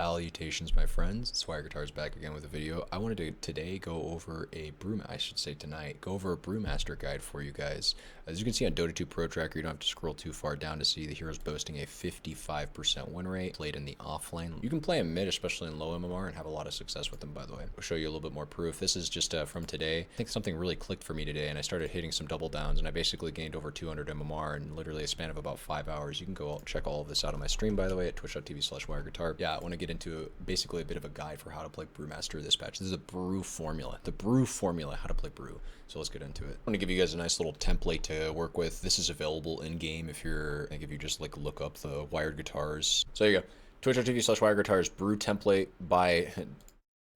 Salutations, my friends. Swire Guitars back again with a video. I wanted to today go over tonight, go over a Brewmaster guide for you guys. As you can see on Dota 2 Pro Tracker, you don't have to scroll too far down to see the heroes boasting a 55% win rate, played in the offlane. You can play him mid, especially in low MMR, and have a lot of success with them, by the way. I'll show you a little bit more proof. This is just from today. I think something really clicked for me today, and I started hitting some double downs, and I basically gained over 200 MMR in literally a span of about 5 hours. You can go check all of this out on my stream, by the way, at twitch.tv/wireguitar. Yeah, I want to get into basically a bit of a guide for how to play Brewmaster this patch. This is a Brew Formula. The Brew Formula, how to play Brew. So let's get into it. I'm going to give you guys a nice little template to work with. This is available in-game if you're, like, if you just like look up the wired guitars. So there you go. Twitch.tv/wireguitars Brew template by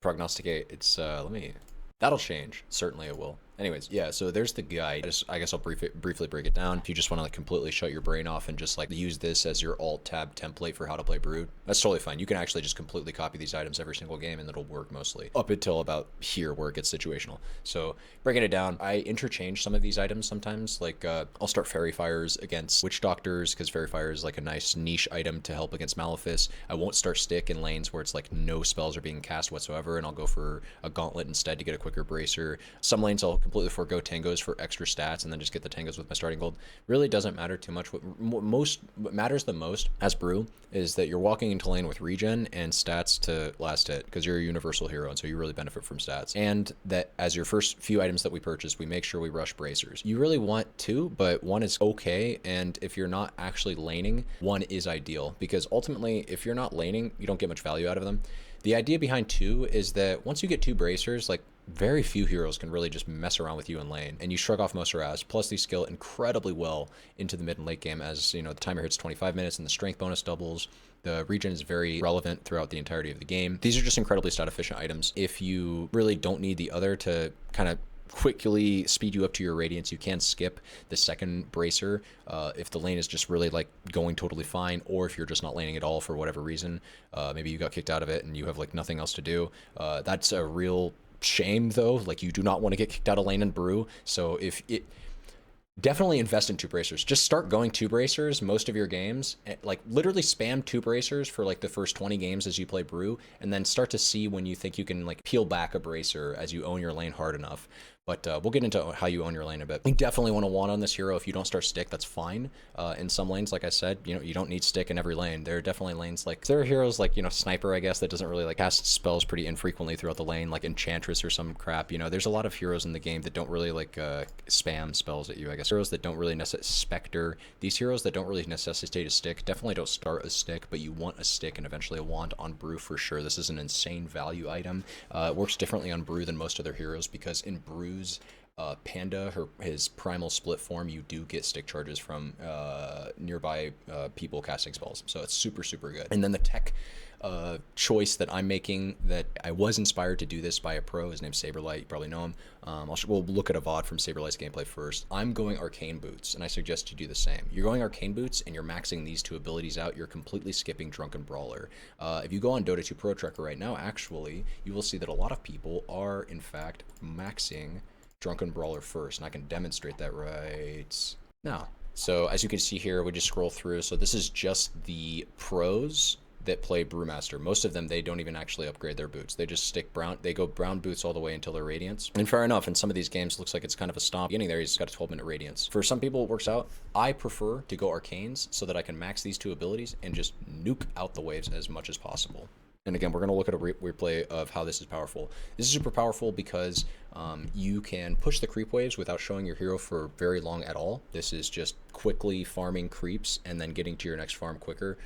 Prognosticate. It's, that'll change. Certainly it will. Anyways, yeah, so there's the guide. I guess I'll briefly break it down. If you just want to like completely shut your brain off and just like use this as your alt-tab template for how to play Brew, that's totally fine. You can actually just completely copy these items every single game and it'll work mostly up until about here where it gets situational. So breaking it down, I interchange some of these items sometimes. Like I'll start Fairy Fires against Witch Doctors because Fairy Fire is like a nice niche item to help against Malefice. I won't start Stick in lanes where it's like no spells are being cast whatsoever, and I'll go for a Gauntlet instead to get a quicker bracer. Some lanes I'll completely forego tangos for extra stats and then just get the tangos with my starting gold. Really doesn't matter too much. What matters the most as Brew is that you're walking into lane with regen and stats to last hit because you're a universal hero, and so you really benefit from stats. And that as your first few items that we purchase, we make sure we rush bracers. You really want two, but one is okay, and if you're not actually laning, one is ideal because ultimately if you're not laning, you don't get much value out of them. The idea behind two is that once you get two bracers, like very few heroes can really just mess around with you in lane, and you shrug off most harass. Plus these scale incredibly well into the mid and late game, as you know, the timer hits 25 minutes and the strength bonus doubles. The regen is very relevant throughout the entirety of the game. These are just incredibly stat efficient items. If you really don't need the other to kind of quickly speed you up to your radiance, you can skip the second bracer if the lane is just really like going totally fine, or if you're just not laning at all for whatever reason. Maybe you got kicked out of it and you have like nothing else to do. That's a real shame though. Like, you do not want to get kicked out of lane and Brew. So if it definitely invest in two bracers. Just start going two bracers most of your games. Like literally spam two bracers for like the first 20 games as you play Brew, and then start to see when you think you can like peel back a bracer as you own your lane hard enough. But we'll get into how you own your lane a bit. You definitely want to want on this hero. If you don't start Stick, that's fine. In some lanes, like I said, you know, you don't need Stick in every lane. There are definitely lanes like, there are heroes like, you know, Sniper, I guess, that doesn't really like cast spells pretty infrequently throughout the lane, like Enchantress or some crap. You know, there's a lot of heroes in the game that don't really like spam spells at you, I guess. Heroes that don't really necessitate Spectre. These heroes that don't really necessitate a Stick definitely don't start a Stick, but you want a Stick and eventually a wand on Brew for sure. This is an insane value item. It works differently on Brew than most other heroes because in Brew's Panda, his primal split form, you do get stick charges from nearby people casting spells, so it's super good. And then the tech choice that I'm making, that I was inspired to do this by a pro, his name's SabeRLight, you probably know him. We'll look at a VOD from SabeRLight's gameplay first. I'm going Arcane Boots, and I suggest you do the same. You're going Arcane Boots and you're maxing these two abilities out. You're completely skipping Drunken Brawler. If you go on Dota 2 Pro Tracker right now, actually, you will see that a lot of people are in fact maxing Drunken Brawler first, and I can demonstrate that right now. So as you can see here, we just scroll through. So this is just the pros that play Brewmaster. Most of them, they don't even actually upgrade their boots. They just stick brown, they go brown boots all the way until their radiance. And fair enough, in some of these games, it looks like it's kind of a stomp. Beginning there, he's got a 12-minute radiance. For some people, it works out. I prefer to go Arcanes so that I can max these two abilities and just nuke out the waves as much as possible. And again, we're going to look at a replay of how this is powerful. This is super powerful because you can push the creep waves without showing your hero for very long at all. This is just quickly farming creeps and then getting to your next farm quicker.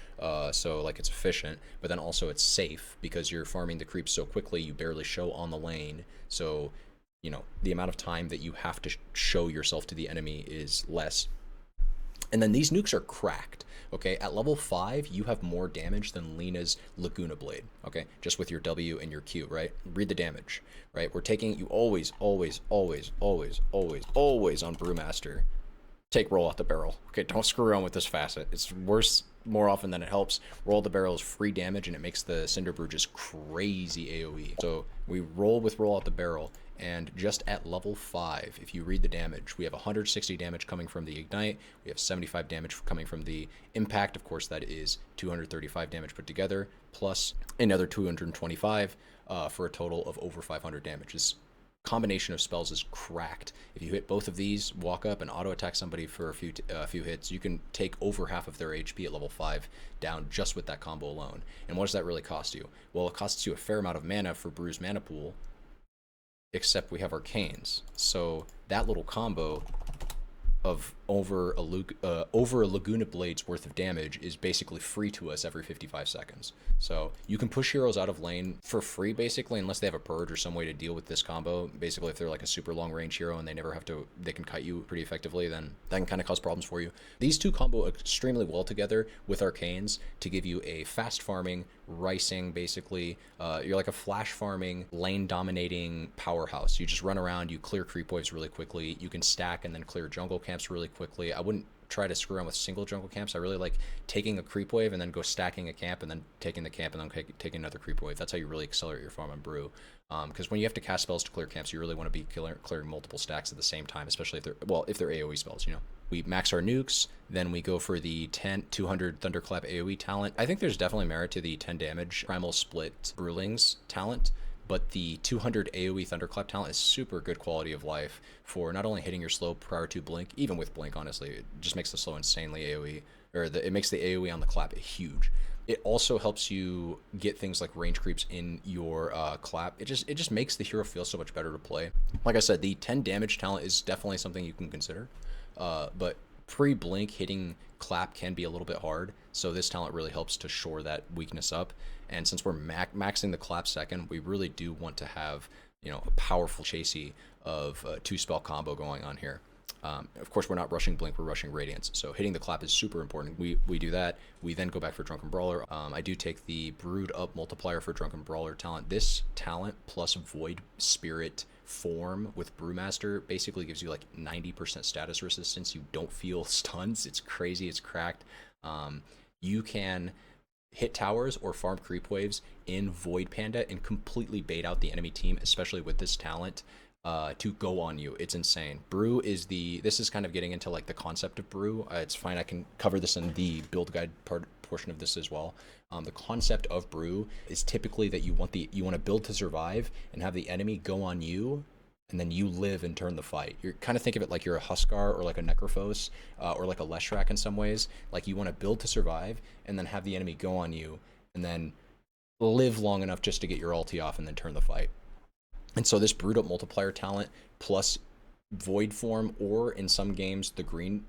So like, it's efficient, but then also it's safe because you're farming the creeps so quickly you barely show on the lane. So, you know, the amount of time that you have to show yourself to the enemy is less. And then these nukes are cracked, okay? At level 5, you have more damage than Lena's Laguna Blade, okay? Just with your W and your Q, right? Read the damage, right? We're taking, you always on Brewmaster, take roll out the barrel. Okay, don't screw around with this facet. It's worse more often than it helps. Roll the barrel is free damage, and it makes the Cinder Brew just crazy AoE. So we roll with roll out the barrel, and just at level 5, if you read the damage, we have 160 damage coming from the Ignite, we have 75 damage coming from the Impact, of course that is 235 damage put together, plus another 225 for a total of over 500 damage. This combination of spells is cracked. If you hit both of these, walk up and auto attack somebody for a few hits, you can take over half of their HP at level 5 down just with that combo alone. And what does that really cost you? Well, it costs you a fair amount of mana for Brew's mana pool, except we have Arcanes. So that little combo of over a Laguna Blade's worth of damage is basically free to us every 55 seconds. So you can push heroes out of lane for free, basically, unless they have a purge or some way to deal with this combo. Basically, if they're like a super long range hero and they never have to, they can kite you pretty effectively, then that can kind of cause problems for you. These two combo extremely well together with Arcanes to give you a fast farming, ricing, basically. You're like a flash farming, lane dominating powerhouse. You just run around, you clear creep waves really quickly, you can stack and then clear jungle camps really quickly. I wouldn't try to screw around with single jungle camps. I really like taking a creep wave and then go stacking a camp and then taking the camp and then taking another creep wave. That's how you really accelerate your farm on Brew. Because when you have to cast spells to clear camps, you really want to be clearing multiple stacks at the same time, especially if they're AoE spells, you know. We max our nukes, then we go for the 200 Thunderclap AoE talent. I think there's definitely merit to the 10 damage Primal Split Brewlings talent, but the 200 AoE Thunderclap talent is super good quality of life for not only hitting your slow prior to Blink, even with Blink, honestly, it just makes the slow insanely AoE, or it makes the AoE on the clap huge. It also helps you get things like range creeps in your clap. It just makes the hero feel so much better to play. Like I said, the 10 damage talent is definitely something you can consider, but pre-blink hitting clap can be a little bit hard, so this talent really helps to shore that weakness up. And since we're maxing the clap second, we really do want to have, you know, a powerful chasey of two spell combo going on here. Of course, we're not rushing Blink, we're rushing Radiance. So hitting the clap is super important. We do that. We then go back for Drunken Brawler. I do take the Brewed Up multiplier for Drunken Brawler talent. This talent plus Void Spirit form with Brewmaster basically gives you like 90% status resistance. You don't feel stuns. It's crazy. It's cracked. You can hit towers or farm creep waves in Void Panda and completely bait out the enemy team, especially with this talent. To go on you. It's insane. Brew is this is kind of getting into like the concept of Brew. It's fine, I can cover this in the build guide portion of this as well. The concept of Brew is typically that you want to build to survive and have the enemy go on you, and then you live and turn the fight. You kind of think of it like you're a Huskar or like a Necrophos or like a Leshrac in some ways. Like you want to build to survive and then have the enemy go on you and then live long enough just to get your ulti off and then turn the fight. And so this Brewed Up multiplier talent plus Void form, or in some games the green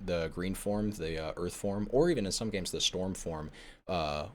form, the Earth form, or even in some games the Storm form,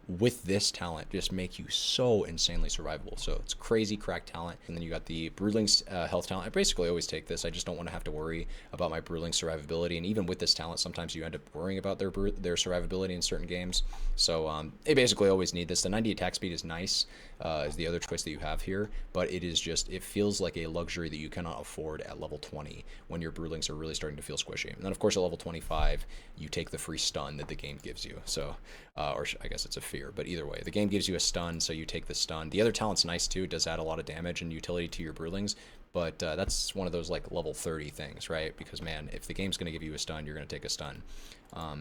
with this talent just make you so insanely survivable. So it's crazy crack talent. And then you got the Brewling's health talent. I basically always take this. I just don't want to have to worry about my Brewling survivability. And even with this talent, sometimes you end up worrying about their survivability in certain games. So they basically always need this. The 90 attack speed is nice, is the other choice that you have here, but it feels like a luxury that you cannot afford at level 20 when your Brewlings are really starting to feel squishy. And then of course at level 25, you take the free stun that the game gives you. So, or I guess it's a fear, but either way, the game gives you a stun, so you take the stun. The other talent's nice too. It does add a lot of damage and utility to your Brewlings, but that's one of those like level 30 things, right? Because man, if the game's going to give you a stun, you're going to take a stun.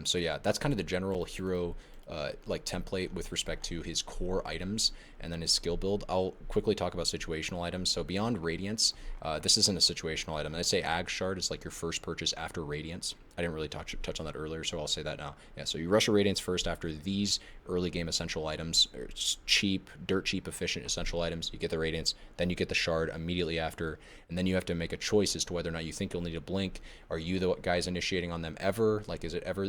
So yeah, that's kind of the general hero like template with respect to his core items and then his skill build. I'll quickly talk about situational items. So beyond Radiance, this isn't a situational item. And I say Ag Shard is like your first purchase after Radiance. I didn't really touch on that earlier, so I'll say that now. Yeah, so you rush a Radiance first after these early game essential items, or cheap, dirt cheap, efficient essential items. You get the Radiance, then you get the Shard immediately after, and then you have to make a choice as to whether or not you think you'll need a Blink. Are you the guys initiating on them ever? Like, is it ever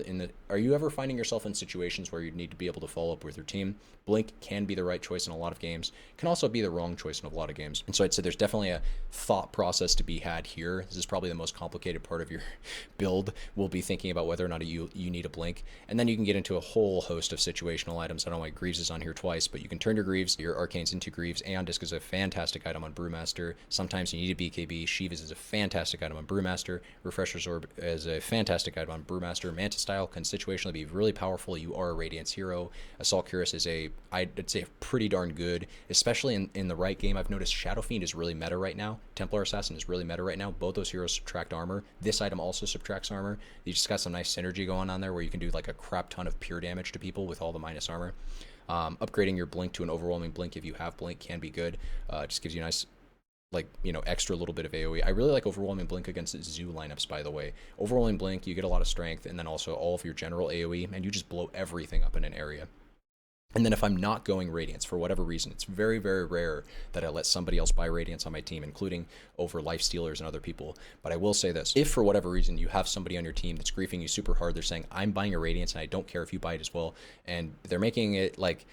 are you ever finding yourself in situations where you need to be able to follow up with your team? Blink can be the right choice in a lot of games, can also be the wrong choice in a lot of games. And so I'd say there's definitely a thought process to be had here. This is probably the most complicated part of your build will be thinking about whether or not you need a blink. And then you can get into a whole host of situational items. I don't know why Greaves is on here twice, but you can turn your Greaves, your Arcanes into Greaves. Aeon Disc is a fantastic item on Brewmaster. Sometimes you need a BKB. Shivas is a fantastic item on Brewmaster. Refresher's Orb is a fantastic item on Brewmaster. Manta Style can situationally be really powerful. You are a Radiance hero. Assault Cuirass is I'd say pretty darn good, especially in the right game. I've noticed Shadow Fiend is really meta right now. Templar Assassin is really meta right now. Both those heroes subtract armor. This item also subtracts armor. You just got some nice synergy going on there where you can do like a crap ton of pure damage to people with all the minus armor. Upgrading your blink to an overwhelming blink if you have blink can be good. It just gives you a nice, like, you know, extra little bit of AoE. I really like overwhelming blink against zoo lineups, by the way. Overwhelming blink, you get a lot of strength, and then also all of your general AoE, and you just blow everything up in an area. And then if I'm not going Radiance for whatever reason, it's very, very rare that I let somebody else buy Radiance on my team, including over Lifestealers and other people. But I will say this, if for whatever reason you have somebody on your team that's griefing you super hard, they're saying, I'm buying a Radiance and I don't care if you buy it as well, and they're making it like,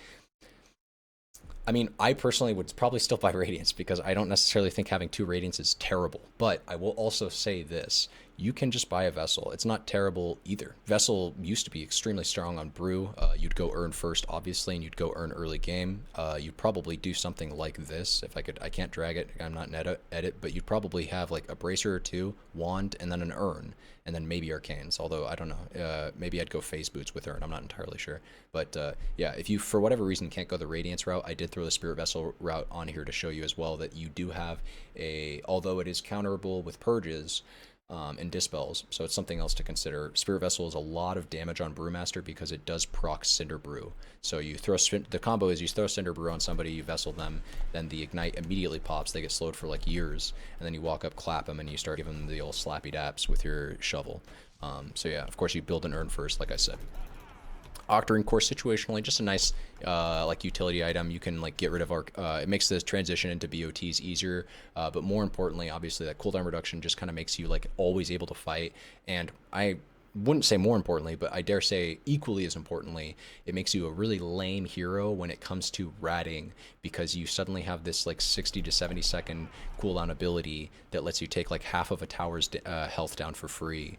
I mean, I personally would probably still buy Radiance because I don't necessarily think having 2 Radiance is terrible. But I will also say this, you can just buy a Vessel. It's not terrible either. Vessel used to be extremely strong on Brew. You'd go earn first, obviously, and you'd go earn early game. You'd probably do something like this. If I could, I can't drag it, I'm not in edit, but you'd probably have like a Bracer or 2, Wand, and then an Urn, and then maybe Arcanes, although I don't know. Maybe I'd go Phase Boots with Urn, I'm not entirely sure. But yeah, if you, for whatever reason, can't go the Radiance route, I did throw the Spirit Vessel route on here to show you as well that you do have a, although it is counterable with Purges, and Dispels, so it's something else to consider. Spirit Vessel is a lot of damage on Brewmaster because it does proc Cinder Brew. So you throw, the combo is you throw Cinder Brew on somebody, you Vessel them, then the Ignite immediately pops, they get slowed for like years, and then you walk up, clap them, and you start giving them the old slappy daps with your shovel. So yeah, of course you build an urn first, like I said. Octarine Core situationally, just a nice like utility item. You can like get rid of it makes the transition into BOTs easier, but more importantly, obviously that cooldown reduction just kind of makes you like always able to fight. And I wouldn't say more importantly, but I dare say equally as importantly, it makes you a really lame hero when it comes to ratting, because you suddenly have this like 60 to 70 second cooldown ability that lets you take like half of a tower's health down for free,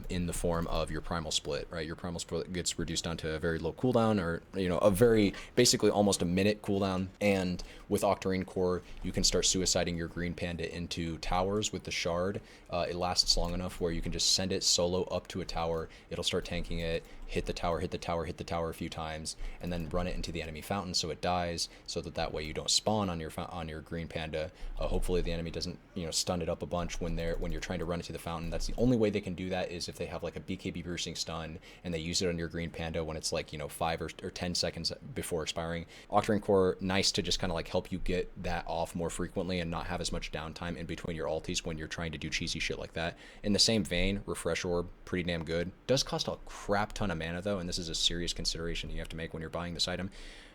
in the form of your primal split, right? Your primal split gets reduced down to a very low cooldown, or, you know, a very, basically almost a minute cooldown. And with Octarine Core, you can start suiciding your green panda into towers with the shard. It lasts long enough where you can just send it solo up to a tower. It'll start tanking it, hit the tower, hit the tower, hit the tower a few times, and then run it into the enemy fountain so it dies, so that way you don't spawn on your green panda. Hopefully the enemy doesn't, you know, stun it up a bunch when you're trying to run it to the fountain. That's the only way they can do that, is if they have like a BKB boosting stun and they use it on your green panda when it's like, you know, 5 or 10 seconds before expiring. Octarine Core, nice to just kind of like help you get that off more frequently and not have as much downtime in between your ultis when you're trying to do cheesy shit like that. In the same vein, Refresh Orb, pretty damn good. Does cost a crap ton of mana though, and this is a serious consideration you have to make when you're buying this item.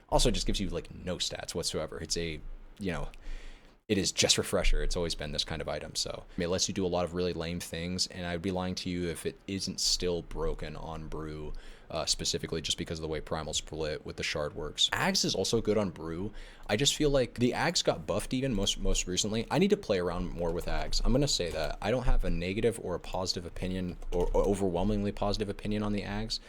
Also just gives you like no stats whatsoever. It's a, you know, it is just Refresher. It's always been this kind of item. So I mean, it lets you do a lot of really lame things, and I'd be lying to you if it isn't still broken on Brew, specifically just because of the way Primal Split with the shard works. Ags is also good on Brew. I just feel like the Ags got buffed even most recently. I need to play around more with Ags. I'm gonna say that. I don't have a negative or a positive opinion, or overwhelmingly positive opinion on the Ags.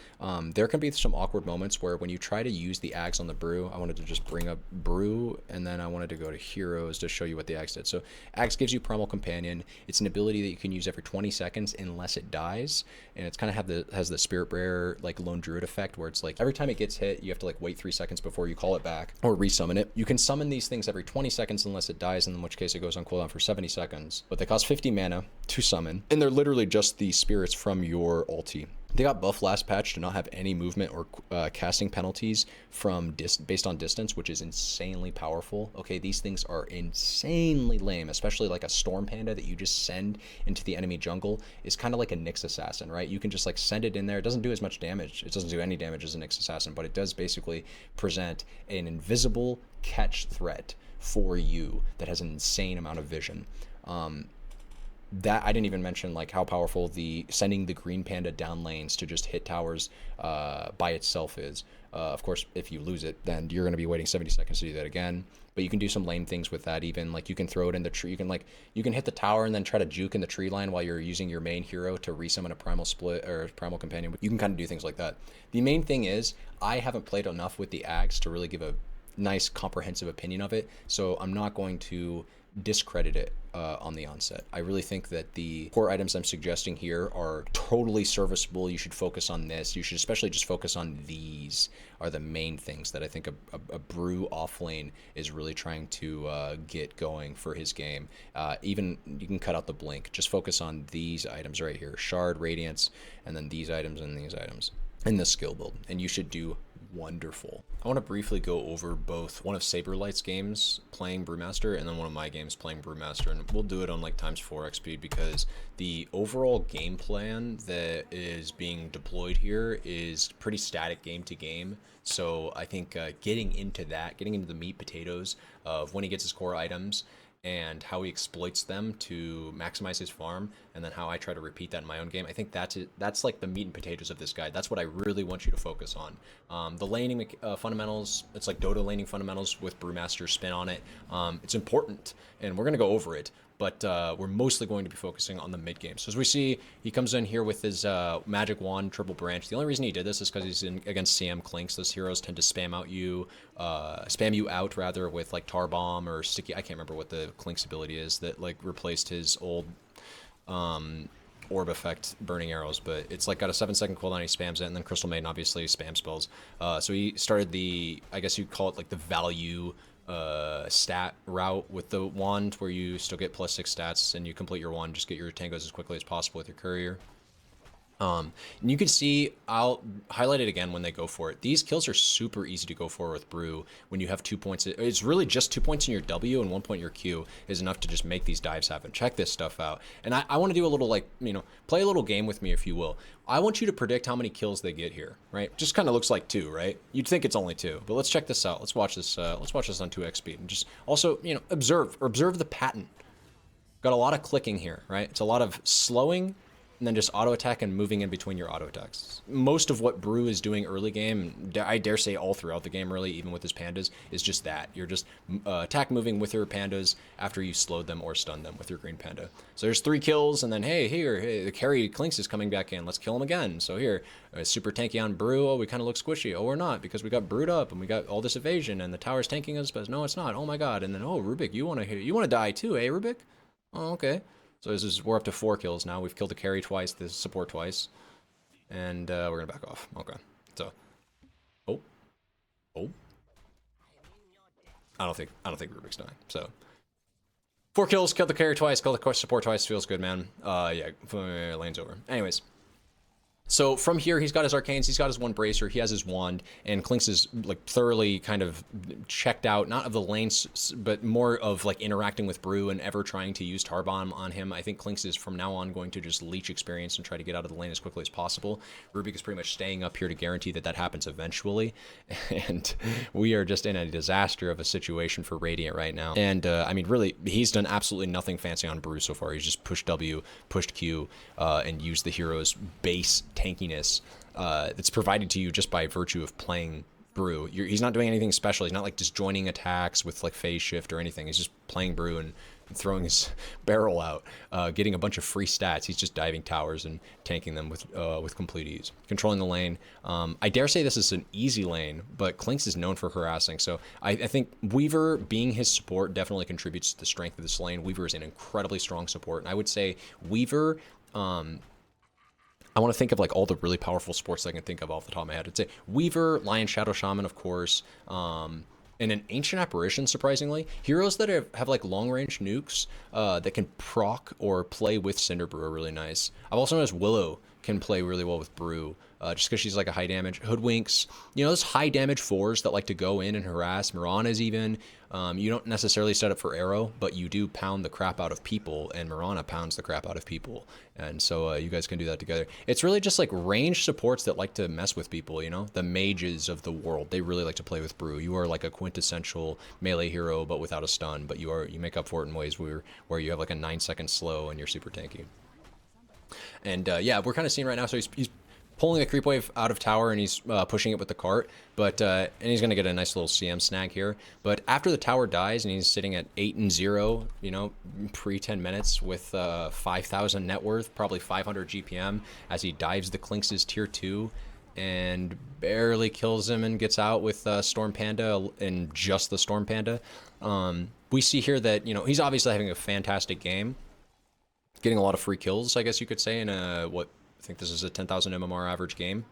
There can be some awkward moments where when you try to use the Ags on the Brew, I wanted to just bring up Brew, and then I wanted to go to Heroes to show you what the Ags did. So Ags gives you Primal Companion. It's an ability that you can use every 20 seconds unless it dies, and it's kind of has the Spirit Bearer like Lone Druid effect, where it's like every time it gets hit, you have to like wait 3 seconds before you call it back or resummon it. You can summon these things every 20 seconds unless it dies, in which case it goes on cooldown for 70 seconds. But they cost 50 mana to summon, and they're literally just the spirits from your ulti. They got buffed last patch to not have any movement or casting penalties from based on distance, which is insanely powerful. Okay, these things are insanely lame, especially like a Storm Panda that you just send into the enemy jungle is kind of like a Nyx Assassin, right? You can just like send it in there. It doesn't do as much damage. It doesn't do any damage as a Nyx Assassin, but it does basically present an invisible catch threat for you that has an insane amount of vision. that I didn't even mention like how powerful the sending the green panda down lanes to just hit towers by itself is. Of course, if you lose it, then you're going to be waiting 70 seconds to do that again. But you can do some lame things with that. Even like you can throw it in the tree. You can hit the tower and then try to juke in the tree line while you're using your main hero to resummon a primal split or primal companion. You can kind of do things like that. The main thing is I haven't played enough with the axe to really give a nice comprehensive opinion of it, so I'm not going to discredit it on the onset. I really think that the core items I'm suggesting here are totally serviceable. You should focus on this. You should especially just focus on these are the main things that I think a Brew offlane is really trying to get going for his game. Even you can cut out the blink. Just focus on these items right here. Shard, Radiance, and then these items and these items in the skill build. And you should do wonderful. I want to briefly go over both one of SabeRLight's games playing Brewmaster and then one of my games playing Brewmaster, and we'll do it on like ×4 XP because the overall game plan that is being deployed here is pretty static game to game. So I think getting into the meat potatoes of when he gets his core items and how he exploits them to maximize his farm, and then how I try to repeat that in my own game. I think that's like the meat and potatoes of this guide. That's what I really want you to focus on. The laning fundamentals, it's like Dota laning fundamentals with Brewmaster's spin on it. It's important, and we're going to go over it, but we're mostly going to be focusing on the mid game. So as we see, he comes in here with his magic wand, triple branch. The only reason he did this is because he's in against CM Clinks. Those heroes tend to spam you out rather with like tar bomb or sticky. I can't remember what the Clinks ability is that like replaced his old orb effect burning arrows, but it's like got a 7-second cooldown. He spams it, and then Crystal Maiden obviously spam spells. So he started the, I guess you'd call it like the value stat route with the wand, where you still get +6 stats and you complete your wand, just get your tangos as quickly as possible with your courier. And you can see, I'll highlight it again when they go for it. These kills are super easy to go for with Brew when you have 2 points. It's really just 2 points in your W and 1 point in your Q is enough to just make these dives happen. Check this stuff out. And I want to do a little, like, you know, play a little game with me, if you will. I want you to predict how many kills they get here, right? Just kind of looks like 2, right? You'd think it's only 2, but let's check this out. Let's watch this on 2x speed, and just also, you know, observe the pattern. Got a lot of clicking here, right? It's a lot of slowing, and then just auto attack and moving in between your auto attacks. Most of what Brew is doing early game, I dare say all throughout the game really, even with his pandas, is just that. You're just attack moving with your pandas after you slowed them or stunned them with your green panda. So there's 3 kills, and then hey, the carry Clinks is coming back in. Let's kill him again. So here, super tanky on Brew. Oh, we kind of look squishy. Oh, we're not, because we got Brewed up and we got all this evasion and the tower's tanking us, but no, it's not. Oh my god. And then, oh, Rubik, you want to die too, eh, Rubik? Oh, okay. So we're up to 4 kills now. We've killed the carry twice, the support twice, and we're gonna back off. Okay. So, oh, I don't think Rubik's dying. So, 4 kills, killed the carry twice, killed the support twice. Feels good, man. Yeah, lane's over. Anyways. So from here, he's got his arcanes, he's got his one bracer, he has his wand, and Clinks is like thoroughly kind of checked out, not of the lanes, but more of like interacting with Brew and ever trying to use Tar Bomb on him. I think Clinks is from now on going to just leech experience and try to get out of the lane as quickly as possible. Rubik is pretty much staying up here to guarantee that that happens eventually, and we are just in a disaster of a situation for Radiant right now. And I mean, really, he's done absolutely nothing fancy on Brew so far. He's just pushed W, pushed Q, and used the hero's base tankiness that's provided to you just by virtue of playing Brew. He's not doing anything special. He's not like disjoining attacks with like phase shift or anything. He's just playing Brew and throwing his barrel out, getting a bunch of free stats. He's just diving towers and tanking them with complete ease. Controlling the lane. I dare say this is an easy lane, but Clinks is known for harassing. So I think Weaver, being his support, definitely contributes to the strength of this lane. Weaver is an incredibly strong support, and I would say Weaver, I want to think of like all the really powerful sports I can think of off the top of my head. I'd say Weaver, Lion Shadow Shaman, of course, and an Ancient Apparition, surprisingly. Heroes that have like long-range nukes that can proc or play with Cinderbrew are really nice. I've also noticed Willow can play really well with Brew, just because she's like a high damage. Hoodwinks, you know, those high damage 4s that like to go in and harass. Mirana's even, you don't necessarily set up for arrow, but you do pound the crap out of people, and Mirana pounds the crap out of people. And so you guys can do that together. It's really just like range supports that like to mess with people, you know? The mages of the world, they really like to play with Brew. You are like a quintessential melee hero, but without a stun, but you make up for it in ways where you have like a 9-second slow and you're super tanky. And yeah, we're kind of seeing right now, so he's pulling the creep wave out of tower, and he's pushing it with the cart, but and he's going to get a nice little CM snag here. But after the tower dies and he's sitting at 8-0, you know, pre 10 minutes with 5,000 net worth, probably 500 GPM, as he dives the Clinks' tier 2 and barely kills him and gets out with Storm Panda and just the Storm Panda. We see here that, you know, he's obviously having a fantastic game, getting a lot of free kills, I guess you could say, in a, what, I think this is a 10,000 MMR average game.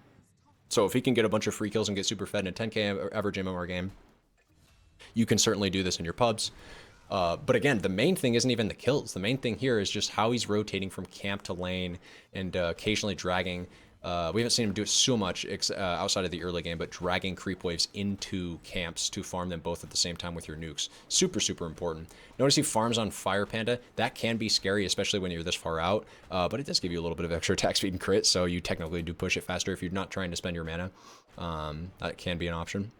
So if he can get a bunch of free kills and get super fed in a 10k average MMR game, you can certainly do this in your pubs. But again, the main thing isn't even the kills. The main thing here is just how he's rotating from camp to lane and occasionally dragging. We haven't seen him do it so much outside of the early game, but dragging creep waves into camps to farm them both at the same time with your nukes. Super, super important. Notice he farms on Fire Panda. That can be scary, especially when you're this far out, but it does give you a little bit of extra attack speed and crit, so you technically do push it faster if you're not trying to spend your mana. That can be an option.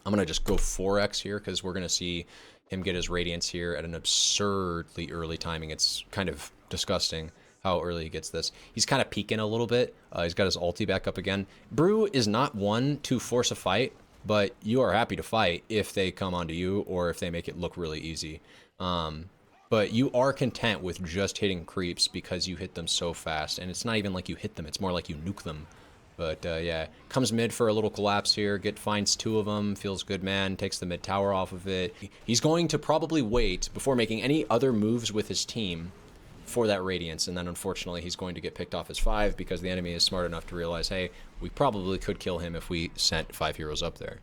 I'm going to just go 4x here because we're going to see him get his Radiance here at an absurdly early timing. It's kind of disgusting how early he gets this. He's kind of peeking a little bit. He's got his ulti back up again. Brew is not one to force a fight, but you are happy to fight if they come onto you or if they make it look really easy. But you are content with just hitting creeps because you hit them so fast. And it's not even like you hit them, it's more like you nuke them. But yeah, comes mid for a little collapse here, finds 2 of them, feels good, man, takes the mid tower off of it. He's going to probably wait before making any other moves with his team for that Radiance, and then unfortunately he's going to get picked off as 5 because the enemy is smart enough to realize, hey, we probably could kill him if we sent 5 heroes up there.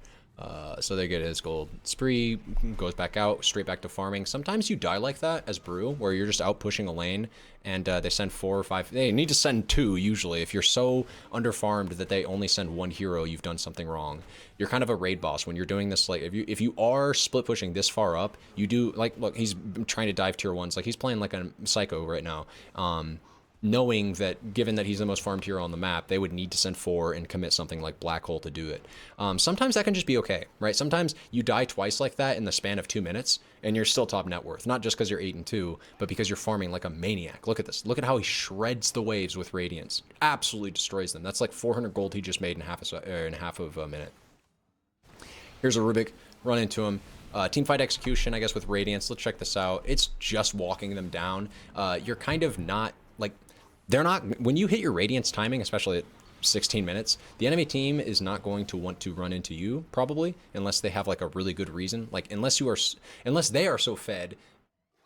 So they get his gold spree, goes back out, straight back to farming. Sometimes you die like that as Brew, where you're just out pushing a lane, and they send 4 or 5. They need to send 2 usually. If you're so underfarmed that they only send 1 hero, you've done something wrong. You're kind of a raid boss when you're doing this. Like if you are split pushing this far up, you do, like, look, he's trying to dive tier 1s. Like he's playing like a psycho right now. Knowing that, given that he's the most farmed hero on the map, they would need to send 4 and commit something like Black Hole to do it. Sometimes that can just be okay, right? Sometimes you die twice like that in the span of 2 minutes, and you're still top net worth. Not just because you're 8-2, but because you're farming like a maniac. Look at this. Look at how he shreds the waves with Radiance. Absolutely destroys them. That's like 400 gold he just made in half of a minute. Here's a Rubik. Run into him. Teamfight execution, I guess, with Radiance. Let's check this out. It's just walking them down. You're kind of not, like, they're not, when you hit your Radiance timing, especially at 16 minutes, the enemy team is not going to want to run into you, probably, unless they have like a really good reason. Like, unless they are so fed,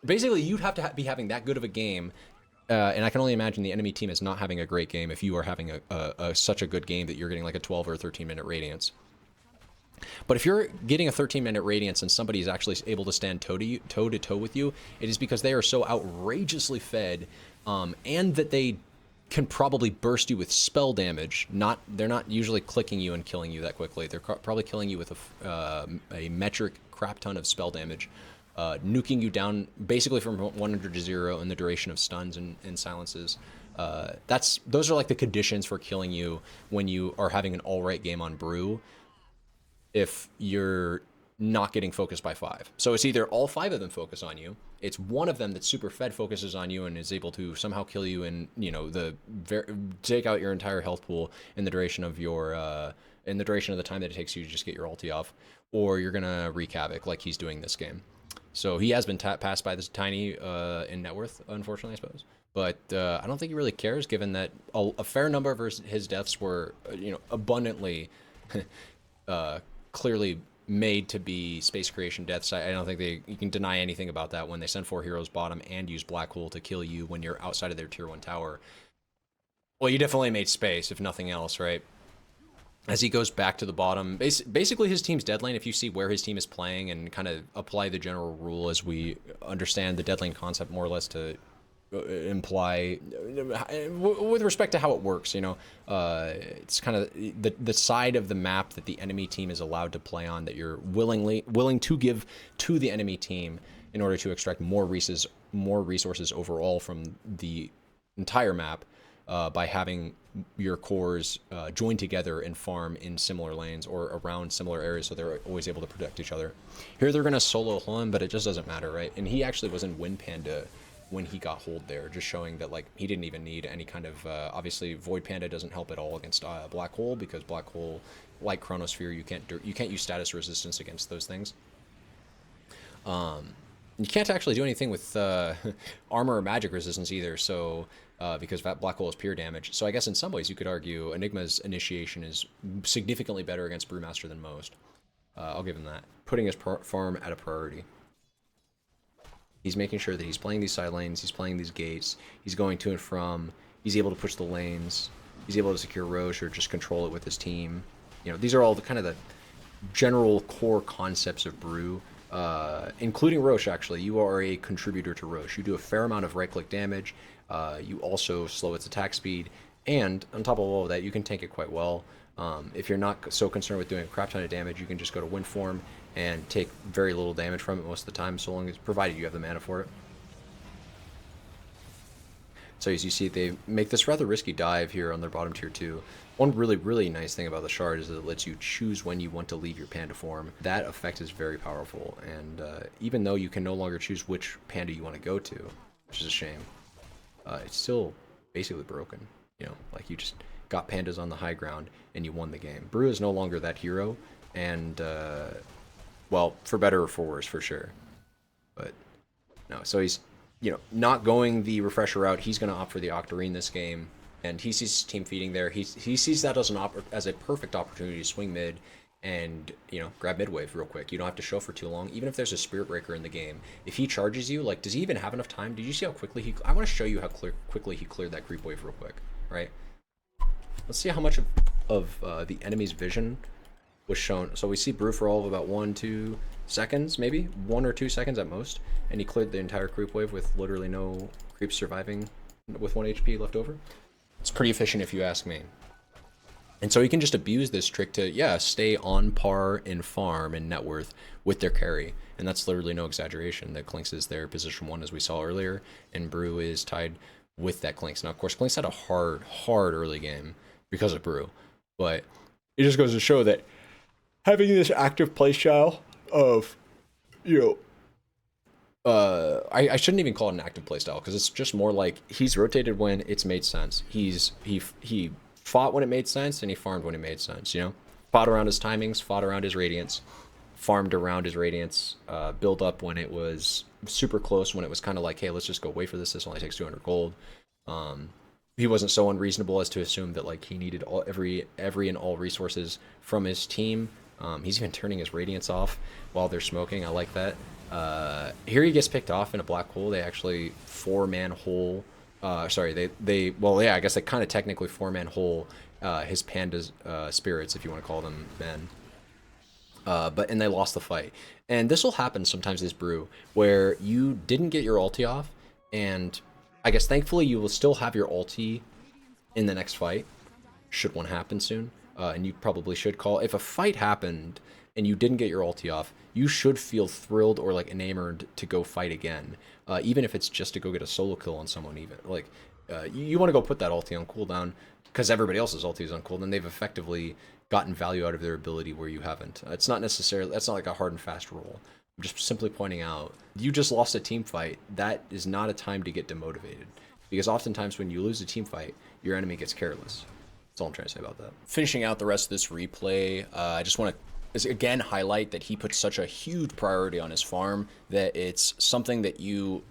basically you'd have to be having that good of a game. And I can only imagine the enemy team is not having a great game if you are having such a good game that you're getting like a 12 or 13 minute Radiance. But if you're getting a 13-minute Radiance and somebody is actually able to stand toe to toe with you, it is because they are so outrageously fed, and that they can probably burst you with spell damage. They're not usually clicking you and killing you that quickly. They're probably killing you with a metric crap ton of spell damage, nuking you down basically from 100 to 0 in the duration of stuns and silences. Those are like the conditions for killing you when you are having an all-right game on Brew, if you're not getting focused by 5. So it's either all 5 of them focus on you, it's one of them that super fed focuses on you and is able to somehow kill you and, you know, take out your entire health pool in the duration of the time that it takes you to just get your ulti off, or you're gonna wreak havoc like he's doing this game. So he has been passed by this tiny in net worth, unfortunately, I suppose. But I don't think he really cares, given that a fair number of his deaths were, you know, abundantly clearly made to be space creation deaths. I don't think you can deny anything about that when they send 4 heroes bottom and use Black Hole to kill you when you're outside of their tier 1 tower. Well, you definitely made space, if nothing else, right? As he goes back to the bottom, basically his team's dead lane, if you see where his team is playing and kind of apply the general rule as we understand the dead lane concept more or less to imply with respect to how it works. You know, it's kind of the side of the map that the enemy team is allowed to play on that you're willing to give to the enemy team in order to extract more resources overall from the entire map by having your cores join together and farm in similar lanes or around similar areas, so they're always able to protect each other. Here they're gonna solo him, but it just doesn't matter, right? And he actually was in Wind Panda when he got hold there, just showing that like he didn't even need any kind of obviously Void Panda doesn't help at all against Black Hole, because Black Hole, like Chronosphere, you can't use status resistance against those things. You can't actually do anything with armor or magic resistance either, so because that Black Hole is pure damage. So I guess in some ways you could argue Enigma's initiation is significantly better against Brewmaster than most. I'll give him that. Putting his farm at a priority. He's making sure that he's playing these side lanes, he's playing these gates, he's going to and from, he's able to push the lanes, he's able to secure Roche or just control it with his team. You know, these are all the kind of the general core concepts of Brew, including Roche. Actually, you are a contributor to Roche. You do a fair amount of right-click damage, you also slow its attack speed, and on top of all of that, you can tank it quite well. If you're not so concerned with doing a crap ton of damage, you can just go to Wind Form and take very little damage from it most of the time, so long as, provided you have the mana for it. So as you see, they make this rather risky dive here on their bottom tier 2. One really nice thing about the shard is that it lets you choose when you want to leave your panda form. That effect is very powerful, and even though you can no longer choose which panda you want to go to, which is a shame, it's still basically broken. You know, like you just got pandas on the high ground and you won the game. Brew is no longer that hero, and well, for better or for worse, for sure. But no, so he's, you know, not going the refresher route. He's going to opt for the Octarine this game, and he sees his team feeding there. He sees that as a perfect opportunity to swing mid and, you know, grab mid wave real quick. You don't have to show for too long, even if there's a Spirit Breaker in the game. If he charges you, like, does he even have enough time? Did you see how quickly he... I want to show you how quickly he cleared that creep wave real quick, right? Let's see how much of the enemy's vision was shown. So we see Brew for all of about 1-2 seconds, maybe 1 or 2 seconds at most, and he cleared the entire creep wave with literally no creeps surviving with 1 HP left over. It's pretty efficient if you ask me. And so he can just abuse this trick to, yeah, stay on par in farm and net worth with their carry, and that's literally no exaggeration. That Clinks is their position 1, as we saw earlier, and Brew is tied with that Clinks. Now of course Clinks had a hard early game because of Brew, but it just goes to show that having this active playstyle of, you know, I shouldn't even call it an active playstyle, because it's just more like he's rotated when it's made sense. He fought when it made sense, and he farmed when it made sense, you know? Fought around his timings, fought around his radiance, farmed around his radiance, built up when it was super close, when it was kind of like, hey, let's just go wait for this only takes 200 gold. He wasn't so unreasonable as to assume that like he needed every and all resources from his team. He's even turning his radiance off while they're smoking. I like that. Here he gets picked off in a black hole. They actually 4-man hole. Sorry, well, yeah, I guess they kind of technically 4-man hole his panda's spirits, if you want to call them men. And they lost the fight. And this will happen sometimes this Brew, where you didn't get your ulti off, and I guess thankfully you will still have your ulti in the next fight, should one happen soon. And you probably should call. If a fight happened and you didn't get your ulti off, you should feel thrilled or like enamored to go fight again, even if it's just to go get a solo kill on someone. Even like you want to go put that ulti on cooldown because everybody else's ulti is on cooldown. They've effectively gotten value out of their ability where you haven't. It's not necessarily, that's not like a hard and fast rule. I'm just simply pointing out, you just lost a team fight. That is not a time to get demotivated, because oftentimes when you lose a team fight, your enemy gets careless. That's all I'm trying to say about that. Finishing out the rest of this replay, I just want to again highlight that he puts such a huge priority on his farm that it's something that you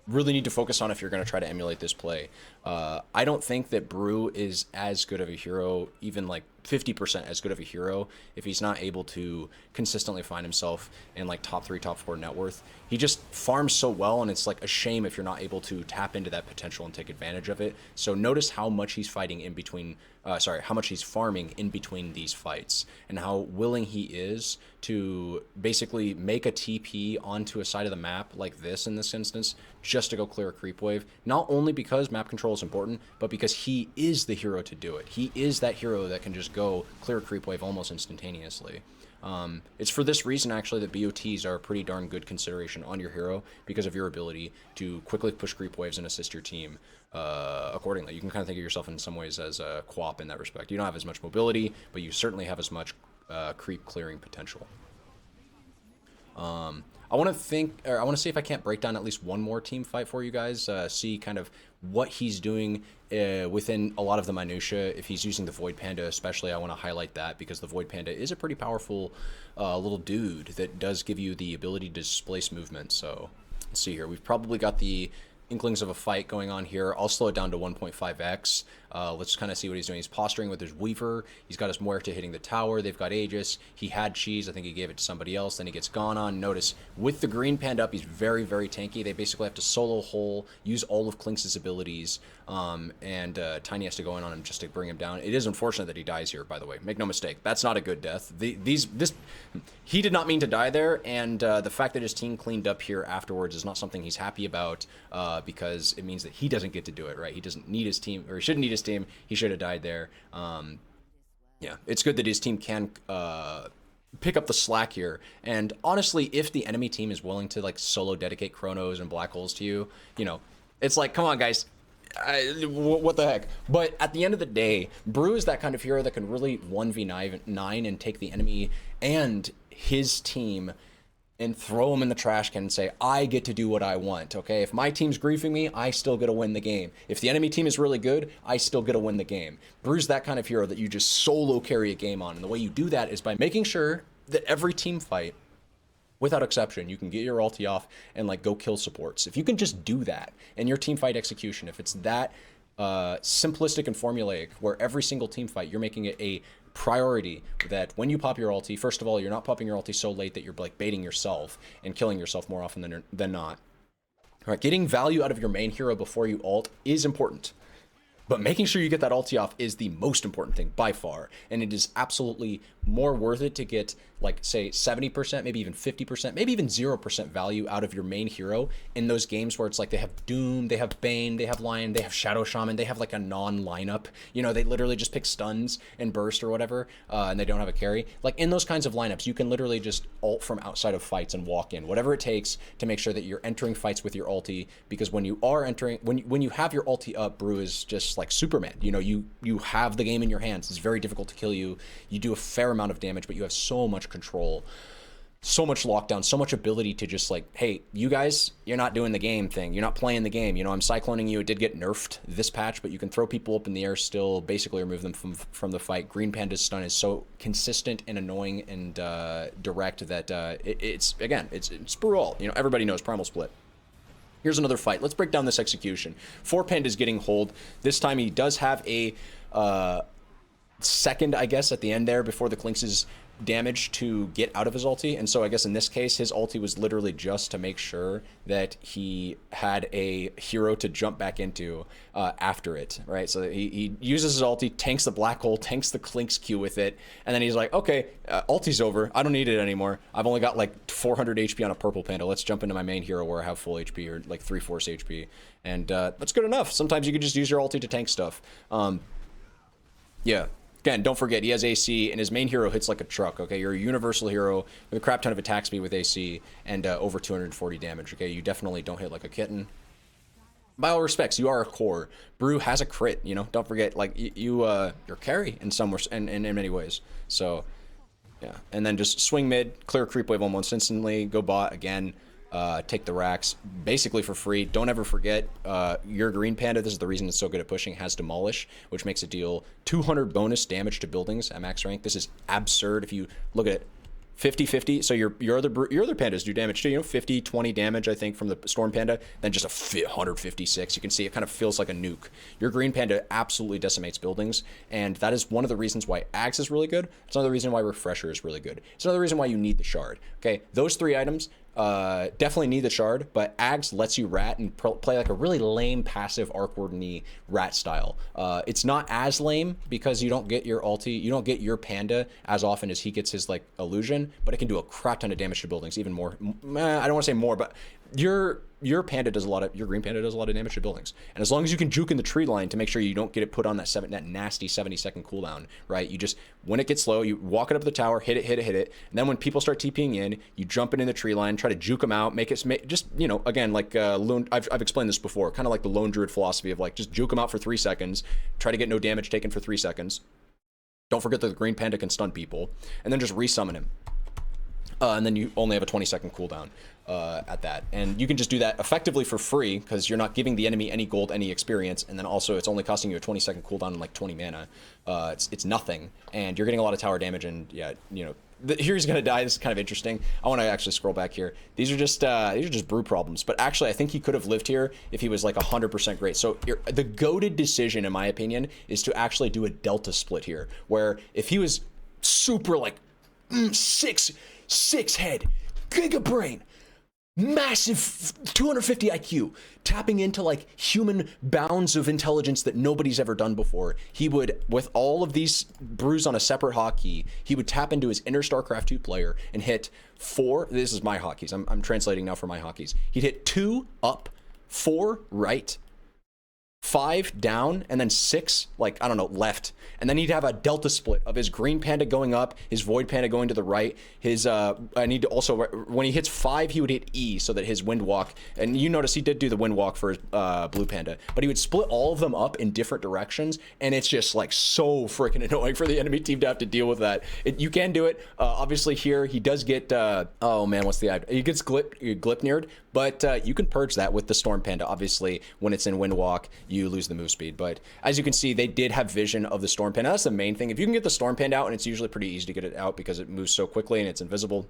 really need to focus on if you're going to try to emulate this play. I don't think that Brew is as good of a hero, even like 50% as good of a hero, if he's not able to consistently find himself in like top 3, top 4 net worth. He just farms so well, and it's like a shame if you're not able to tap into that potential and take advantage of it. So notice how much he's fighting in between, how much he's farming in between these fights, and how willing he is to basically make a TP onto a side of the map like this in this instance, just to go clear a creep wave. Not only because map control is important, but because he is the hero to do it. He is that hero that can just go clear a creep wave almost instantaneously. It's for this reason, actually, that BOTs are a pretty darn good consideration on your hero, because of your ability to quickly push creep waves and assist your team accordingly. You can kind of think of yourself in some ways as a QoP in that respect. You don't have as much mobility, but you certainly have as much creep clearing potential. I want to see if I can't break down at least one more team fight for you guys, see kind of what he's doing within a lot of the minutia. If he's using the Void Panda especially, I want to highlight that, because the Void Panda is a pretty powerful little dude that does give you the ability to displace movement. So let's see here. We've probably got the inklings of a fight going on here. I'll slow it down to 1.5x. Let's kind of see what he's doing. He's posturing with his Weaver. He's got his Muerta hitting the tower. They've got Aegis. He had Cheese. I think he gave it to somebody else. Then he gets gone on. Notice, with the green panned up, he's very, very tanky. They basically have to solo hole, use all of Klinks' abilities, and Tiny has to go in on him just to bring him down. It is unfortunate that he dies here, by the way. Make no mistake. That's not a good death. He did not mean to die there, and the fact that his team cleaned up here afterwards is not something he's happy about, because it means that he doesn't get to do it, right? He doesn't need his team, or he shouldn't need his team. He should have died there. Yeah, it's good that his team can pick up the slack here. And honestly, if the enemy team is willing to like solo dedicate Chronos and Black Holes to you, you know, it's like, come on, guys. What the heck? But at the end of the day, Brew is that kind of hero that can really 1v9 and take the enemy and his team and throw them in the trash can and say, I get to do what I want, okay? If my team's griefing me, I still get to win the game. If the enemy team is really good, I still get to win the game. Brew's that kind of hero that you just solo carry a game on, and the way you do that is by making sure that every team fight, without exception, you can get your ulti off and like go kill supports. If you can just do that, and your team fight execution, if it's that simplistic and formulaic, where every single team fight, you're making it a priority that when you pop your ulti, first of all, you're not popping your ulti so late that you're like baiting yourself and killing yourself more often than not. All right, getting value out of your main hero before you ult is important, but making sure you get that ulti off is the most important thing by far. And it is absolutely more worth it to get, like, say 70%, maybe even 50%, maybe even 0% value out of your main hero in those games where it's like they have Doom, they have Bane, they have Lion, they have Shadow Shaman, they have like a non-lineup. You know, they literally just pick stuns and burst or whatever, and they don't have a carry. Like in those kinds of lineups, you can literally just ult from outside of fights and walk in, whatever it takes to make sure that you're entering fights with your ulti. Because when you are entering, when you have your ulti up, Brew is just like Superman. You know, you have the game in your hands. It's very difficult to kill you. You do a fair amount of damage, but you have so much control, so much lockdown, so much ability to just like, hey, you guys, you're not doing the game thing. You're not playing the game. You know, I'm cycloning you. It did get nerfed this patch, but you can throw people up in the air still, basically remove them from the fight. Green Panda's stun is so consistent and annoying and direct that it's Sprawl. You know, everybody knows Primal Split. Here's another fight. Let's break down this execution. 4 Panda's getting hold. This time he does have a second, I guess, at the end there before the Klinks' damage to get out of his ulti. And so I guess in this case, his ulti was literally just to make sure that he had a hero to jump back into after it, right? So he uses his ulti, tanks the black hole, tanks the Klinks Q with it, and then he's like, okay, ulti's over. I don't need it anymore. I've only got like 400 HP on a purple panda. Let's jump into my main hero where I have full HP or like 3/4 HP. And that's good enough. Sometimes you can just use your ulti to tank stuff. Yeah. Again, don't forget, he has AC, and his main hero hits like a truck, okay? You're a universal hero with a crap ton of attack speed with AC and over 240 damage, okay? You definitely don't hit like a kitten. By all respects, you are a core. Brew has a crit, you know? Don't forget, like, you're carry in many ways. So, yeah. And then just swing mid, clear creep wave almost instantly, go bot again. Take the racks basically for free. Don't ever forget your green panda, this is the reason it's so good at pushing, has Demolish, which makes it deal 200 bonus damage to buildings at max rank. This is absurd. If you look at it, 50-50. So your other pandas do damage too, 50-20 damage, I think, from the Storm Panda, then just a 156. You can see it kind of feels like a nuke. Your Green Panda absolutely decimates buildings, and that is one of the reasons why Axe is really good. It's another reason why Refresher is really good. It's another reason why you need the Shard. Okay, those 3 items definitely need the Shard, but Axe lets you rat and play like a really lame passive Arc Warden-y rat style. It's not as lame because you don't get your ulti, you don't get your Panda as often as he gets his like illusion, but it can do a crap ton of damage to buildings, even more. I don't want to say more, but your Panda does a lot of, your Green Panda does a lot of damage to buildings. And as long as you can juke in the tree line to make sure you don't get it put on that nasty 70-second cooldown, right? You just, when it gets low, you walk it up the tower, hit it. And then when people start TPing in, you jump in the tree line, try to juke them out, make it, just, again, like I've explained this before, kind of like the Lone Druid philosophy of like, just juke them out for 3 seconds, try to get no damage taken for 3 seconds. Don't forget that the Green Panda can stun people, and then just resummon him. And then you only have a 20-second cooldown at that. And you can just do that effectively for free because you're not giving the enemy any gold, any experience, and then also it's only costing you a 20-second cooldown and like 20 mana. It's nothing, and you're getting a lot of tower damage, and yeah, here he's gonna die. This is kind of interesting. I want to actually scroll back here. These are just brew problems, but actually I think he could have lived here if he was like 100% great. So the goated decision, in my opinion, is to actually do a delta split here, where if he was super like six head, giga brain, massive 250 IQ, tapping into like human bounds of intelligence that nobody's ever done before. He would, with all of these brews on a separate hotkey, he would tap into his inner StarCraft 2 player and hit 4, this is my hotkeys, I'm translating now for my hotkeys. He'd hit 2 up, 4 right, 5 down, and then 6, like, I don't know, left. And then he'd have a delta split of his Green Panda going up, his Void Panda going to the right, his, I need to also, when he hits 5, he would hit E so that his Wind Walk, and you notice he did do the Wind Walk for his Blue Panda, but he would split all of them up in different directions, and it's just, like, so freaking annoying for the enemy team to have to deal with that. You can do it. Obviously here, he does get, oh man, what's the, he gets Glipnir'd, but you can purge that with the Storm Panda. Obviously, when it's in Wind Walk, you lose the move speed, but as you can see, they did have vision of the Storm Panda. That's the main thing. If you can get the Storm Panda out, and it's usually pretty easy to get it out because it moves so quickly and it's invisible,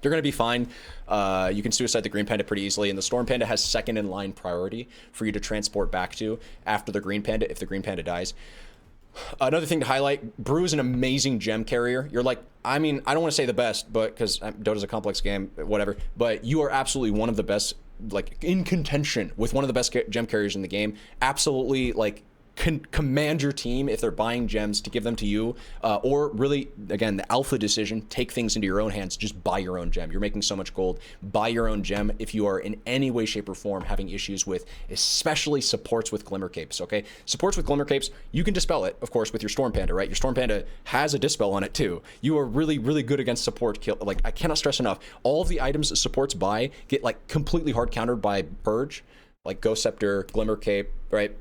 you're going to be fine. You can suicide the Green Panda pretty easily, and the Storm Panda has second in line priority for you to transport back to after the Green Panda if the Green Panda dies. Another thing to highlight, Brew is an amazing gem carrier. You're like, I mean, I don't want to say the best, but because Dota's a complex game, whatever, but you are absolutely one of the best, like in contention with one of the best gem carriers in the game. Absolutely, like, command your team if they're buying gems to give them to you, or really, again, the alpha decision, take things into your own hands, just buy your own gem. You're making so much gold, buy your own gem if you are in any way, shape, or form having issues with, especially supports with Glimmer Capes, okay? Supports with Glimmer Capes, you can dispel it, of course, with your Storm Panda, right? Your Storm Panda has a dispel on it too. You are really, really good against support kill. Like, I cannot stress enough, all of the items that supports buy get like completely hard countered by Purge, like Ghost Scepter, Glimmer Cape, right?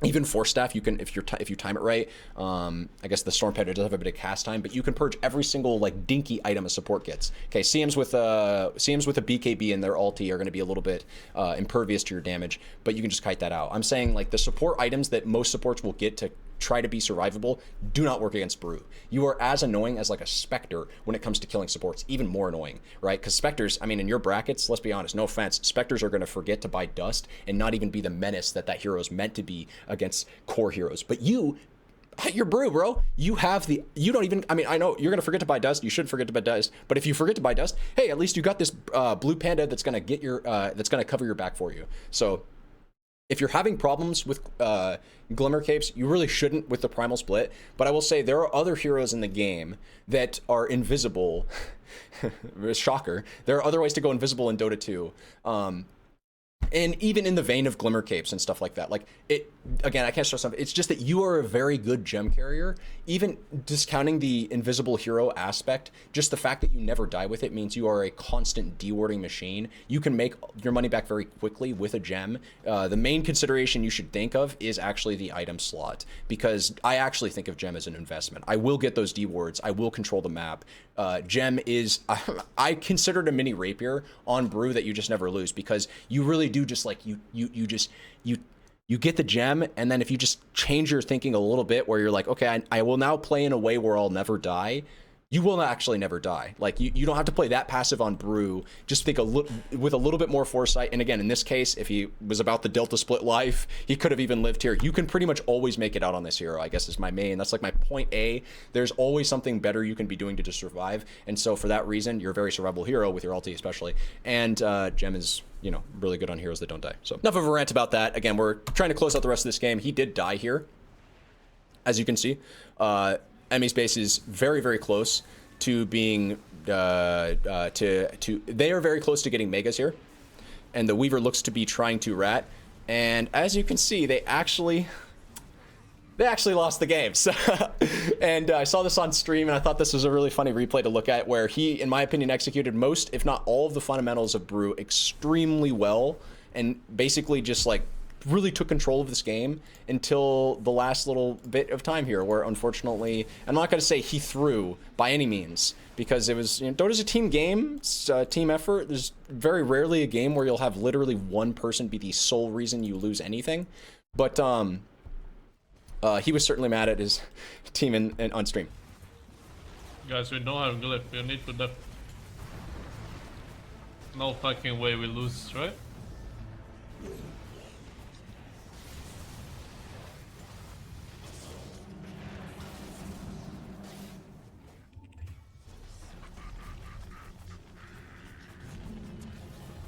Even Force Staff, you can, if you time it right. I guess the Storm Panda does have a bit of cast time, but you can purge every single like dinky item a support gets. Okay, CMs with a BKB and their ulti are going to be a little bit impervious to your damage, but you can just kite that out. I'm saying like the support items that most supports will get to try to be survivable do not work against Brew. You are as annoying as like a Spectre when it comes to killing supports, even more annoying, right? Because Spectres, I mean, in your brackets, let's be honest, no offense, Spectres are going to forget to buy dust and not even be the menace that hero is meant to be against core heroes. But you're Brew, bro. You don't even, I mean, I know you're going to forget to buy dust. You should forget to buy dust. But if you forget to buy dust, hey, at least you got this Blue Panda that's going to get your, that's going to cover your back for you. So if you're having problems with Glimmer Capes, you really shouldn't with the Primal Split. But I will say there are other heroes in the game that are invisible. Shocker. There are other ways to go invisible in Dota 2. And even in the vein of Glimmer Capes and stuff like that, like it, again, I can't stress enough, it's just that you are a very good gem carrier. Even discounting the invisible hero aspect, just the fact that you never die with it means you are a constant dewarding machine. You can make your money back very quickly with a gem. The main consideration you should think of is actually the item slot, because I actually think of gem as an investment. I will get those dewards, I will control the map. Gem is, I consider it a mini rapier on Brew that you just never lose, because you really do just like, you get the gem, and then if you just change your thinking a little bit where you're like, okay, I will now play in a way where I'll never die, you will actually never die. Like, you don't have to play that passive on Brew. Just think with a little bit more foresight. And again, in this case, if he was about the Delta split life, he could have even lived here. You can pretty much always make it out on this hero, I guess, is my main. That's like my point A. There's always something better you can be doing to just survive. And so for that reason, you're a very survivable hero with your ulti especially. And Gem is, you know, really good on heroes that don't die. So enough of a rant about that. Again, we're trying to close out the rest of this game. He did die here, as you can see. Enemy's base is very, very close to being, they are very close to getting megas here. And the Weaver looks to be trying to rat. And as you can see, they actually lost the game. So, and I saw this on stream, and I thought this was a really funny replay to look at, where he, in my opinion, executed most, if not all, of the fundamentals of Brew extremely well, and basically just like really took control of this game until the last little bit of time here, where unfortunately, I'm not going to say he threw by any means, because it was, you know, Dota's a team game, it's a team effort. There's very rarely a game where you'll have literally one person be the sole reason you lose anything. But he was certainly mad at his team on stream. Guys, we don't have glyph. We need to def. No fucking way we lose, right?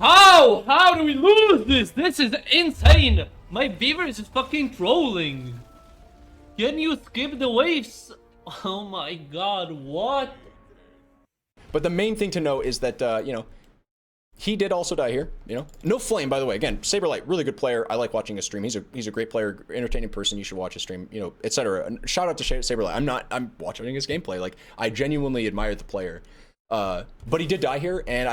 How? How do we lose this? This is insane! My beaver is fucking trolling. Can you skip the waves? Oh my god, what? But the main thing to know is that, you know, he did also die here, you know. No flame, by the way. Again, SabeRLight, really good player. I like watching his stream. He's a great player, entertaining person. You should watch his stream, you know, etc. Shout out to SabeRLight. I'm watching his gameplay. Like, I genuinely admire the player. But he did die here, and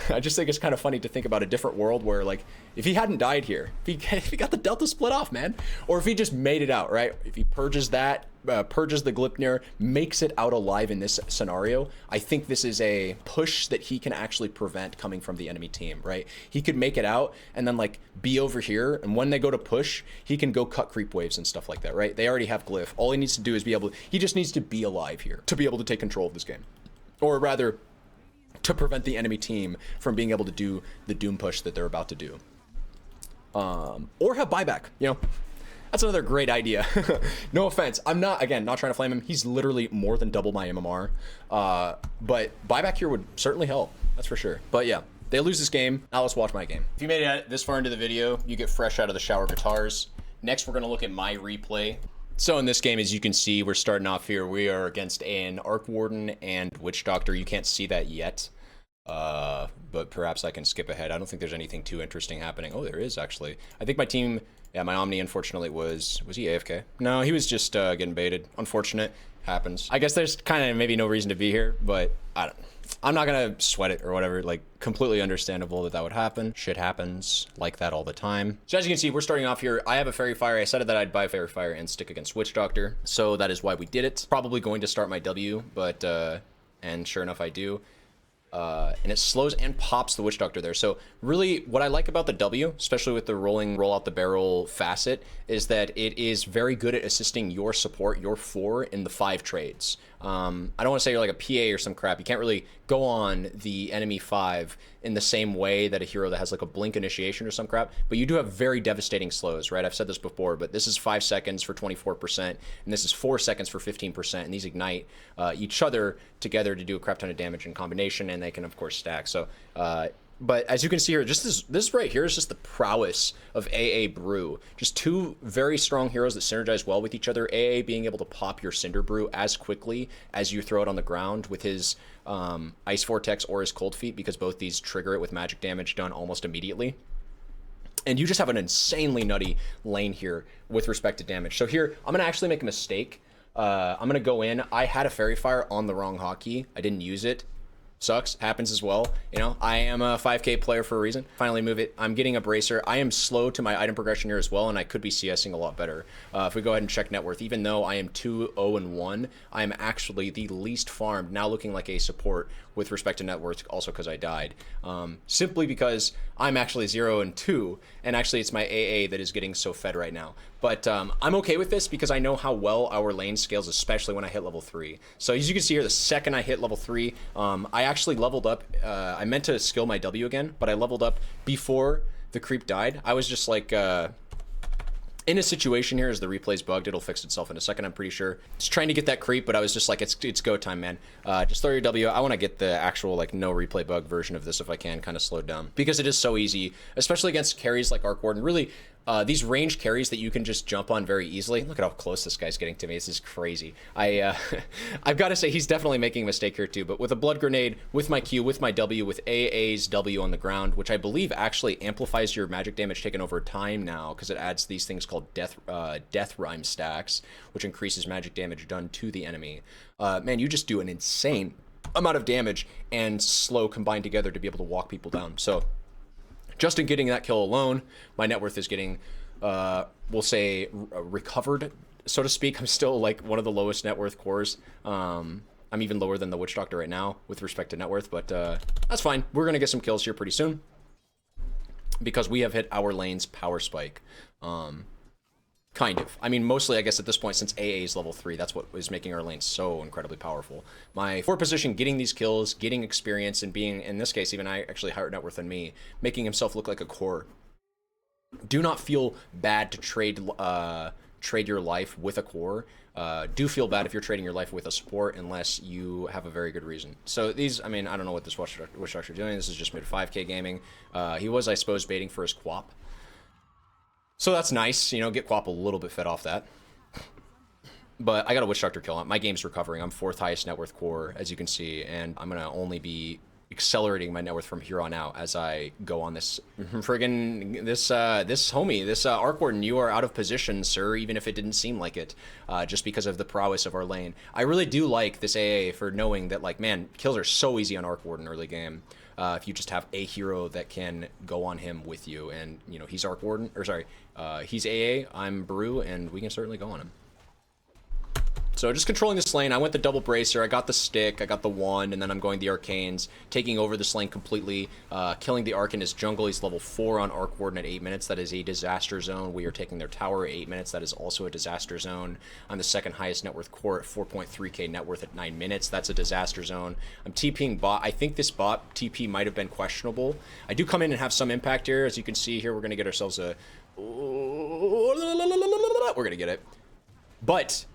I just think it's kind of funny to think about a different world where, like, if he hadn't died here, if he got the Delta split off, man, or if he just made it out, right? If he purges that, purges the Glipnir, makes it out alive in this scenario, I think this is a push that he can actually prevent coming from the enemy team, right? He could make it out and then, like, be over here, and when they go to push, he can go cut creep waves and stuff like that, right? They already have glyph. All he needs to do is he just needs to be alive here to be able to take control of this game. Or rather, to prevent the enemy team from being able to do the doom push that they're about to do. Or have buyback, you know. That's another great idea. No offense. I'm not trying to flame him. He's literally more than double my MMR. But buyback here would certainly help. That's for sure. But yeah, they lose this game. Now let's watch my game. If you made it this far into the video, you get fresh out of the shower guitars. Next, we're going to look at my replay. So in this game, as you can see, we're starting off here. We are against an Arc Warden and Witch Doctor. You can't see that yet, but perhaps I can skip ahead. I don't think there's anything too interesting happening. Oh, there is actually. I think my team, yeah, my Omni, unfortunately, was he AFK? No, he was just getting baited. Unfortunate. Happens. I guess there's kind of maybe no reason to be here, but I'm not gonna sweat it or whatever. Like, completely understandable that would happen. Shit happens like that all the time. So as you can see, we're starting off here. I have a Fairy Fire. I said that I'd buy Fairy Fire and stick against Witch Doctor, so that is why we did it. Probably going to start my W, but and sure enough, I do. And it slows and pops the Witch Doctor there. So really what I like about the W, especially with the roll out the barrel facet, is that it is very good at assisting your support, your 4 in the 5 trades. I don't want to say you're like a PA or some crap. You can't really go on the enemy 5 in the same way that a hero that has like a blink initiation or some crap, but you do have very devastating slows, right? I've said this before, but this is 5 seconds for 24%, and this is 4 seconds for 15%, and these ignite each other together to do a crap ton of damage in combination, and they can of course stack. So but as you can see here, just this right here is just the prowess of AA Brew. Just two very strong heroes that synergize well with each other. AA being able to pop your Cinder Brew as quickly as you throw it on the ground with his Ice Vortex or his Cold Feet, because both these trigger it with magic damage done almost immediately. And you just have an insanely nutty lane here with respect to damage. So here, I'm going to actually make a mistake. I'm going to go in. I had a Fairy Fire on the wrong hotkey. I didn't use it. Sucks, happens as well. You know, I am a 5k player for a reason. Finally move it. I'm getting a Bracer. I am slow to my item progression here as well, and I could be CSing a lot better. If we go ahead and check net worth, even though I am 2-0-1, I am actually the least farmed, now looking like a support with respect to net worth, also because I died. Simply because I'm actually 0-2, and actually it's my AA that is getting so fed right now. But I'm okay with this because I know how well our lane scales, especially when I hit level 3. So as you can see here, the second I hit level 3, I actually leveled up. I meant to skill my W again, but I leveled up before the creep died. I was just like... in a situation here, as the replay's bugged, it'll fix itself in a second, I'm pretty sure. Just trying to get that creep, but I was just like, it's go time, man. Just throw your W. I want to get the actual, like, no replay bug version of this if I can, kind of slowed down. Because it is so easy, especially against carries like Arc Warden. Really, these range carries that you can just jump on very easily. Look at how close this guy's getting to me. This is crazy. I've got to say, he's definitely making a mistake here too. But with a Blood Grenade, with my Q, with my W, with AA's W on the ground, which I believe actually amplifies your magic damage taken over time now, because it adds these things called death rhyme stacks, which increases magic damage done to the enemy. Man, you just do an insane amount of damage and slow combined together to be able to walk people down. So just in getting that kill alone, my net worth is getting, we'll say, recovered, so to speak. I'm still like one of the lowest net worth cores. I'm even lower than the Witch Doctor right now with respect to net worth, but that's fine. We're going to get some kills here pretty soon because we have hit our lane's power spike. Kind of. I mean, mostly, I guess, at this point, since AA is level 3, that's what is making our lane so incredibly powerful. My 4 position, getting these kills, getting experience, and being, in this case, even actually higher net worth than me, making himself look like a core. Do not feel bad to trade your life with a core. Do feel bad if you're trading your life with a support unless you have a very good reason. So these, I mean, I don't know what this Witch Doctor is doing. This is just mid 5k gaming. He was, I suppose, baiting for his Quap. So that's nice, you know, get Quap a little bit fed off that. But I got a Witch Doctor kill. My game's recovering. I'm 4th highest net worth core, as you can see, and I'm going to only be accelerating my net worth from here on out as I go on this friggin' this homie, this Arc Warden. You are out of position, sir, even if it didn't seem like it, just because of the prowess of our lane. I really do like this AA for knowing that, like, man, kills are so easy on Arc Warden early game. If you just have a hero that can go on him with you, and, you know, he's Arc Warden, or sorry, he's AA, I'm Brew, and we can certainly go on him. So just controlling this lane, I went the double bracer, I got the stick, I got the wand, and then I'm going the arcanes, taking over this lane completely, killing the Arc in his jungle. He's level 4 on Arc Warden at 8 minutes. That is a disaster zone. We are taking their tower at 8 minutes. That is also a disaster zone. I'm the 2nd highest net worth core at 4.3k net worth at 9 minutes. That's a disaster zone. I'm TPing bot. I think this bot TP might have been questionable. I do come in and have some impact here. As you can see here, we're going to get ourselves a... We're going to get it. But...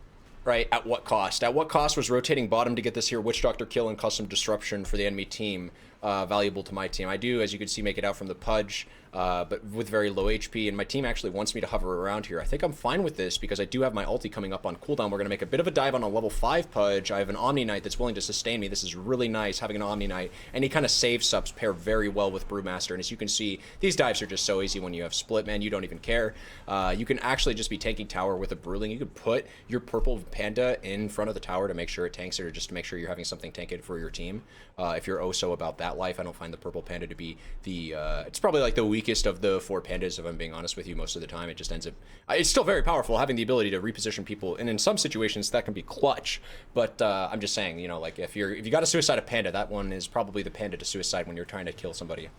right, at what cost? At what cost was rotating bottom to get this here Witch Doctor kill and custom disruption for the enemy team valuable to my team? I do, as you can see, make it out from the Pudge, but with very low HP, and my team actually wants me to hover around here. I think I'm fine with this because I do have my ulti coming up on cooldown. We're going to make a bit of a dive on a level 5 Pudge. I have an Omni Knight that's willing to sustain me. This is really nice, having an Omni Knight. Any kind of save subs pair very well with Brewmaster, and as you can see, these dives are just so easy when you have split, man. You don't even care. You can actually just be tanking tower with a Brewling. You could put your purple Panda in front of the tower to make sure it tanks it, or just to make sure you're having something tank it for your team. If you're oh-so about that life, I don't find the purple Panda to be the... it's probably like the weakest of the 4 pandas, if I'm being honest with you. Most of the time, it just ends up... it's still very powerful, having the ability to reposition people, and in some situations, that can be clutch. But I'm just saying, you know, like, if you got to suicide a Panda, that one is probably the Panda to suicide when you're trying to kill somebody.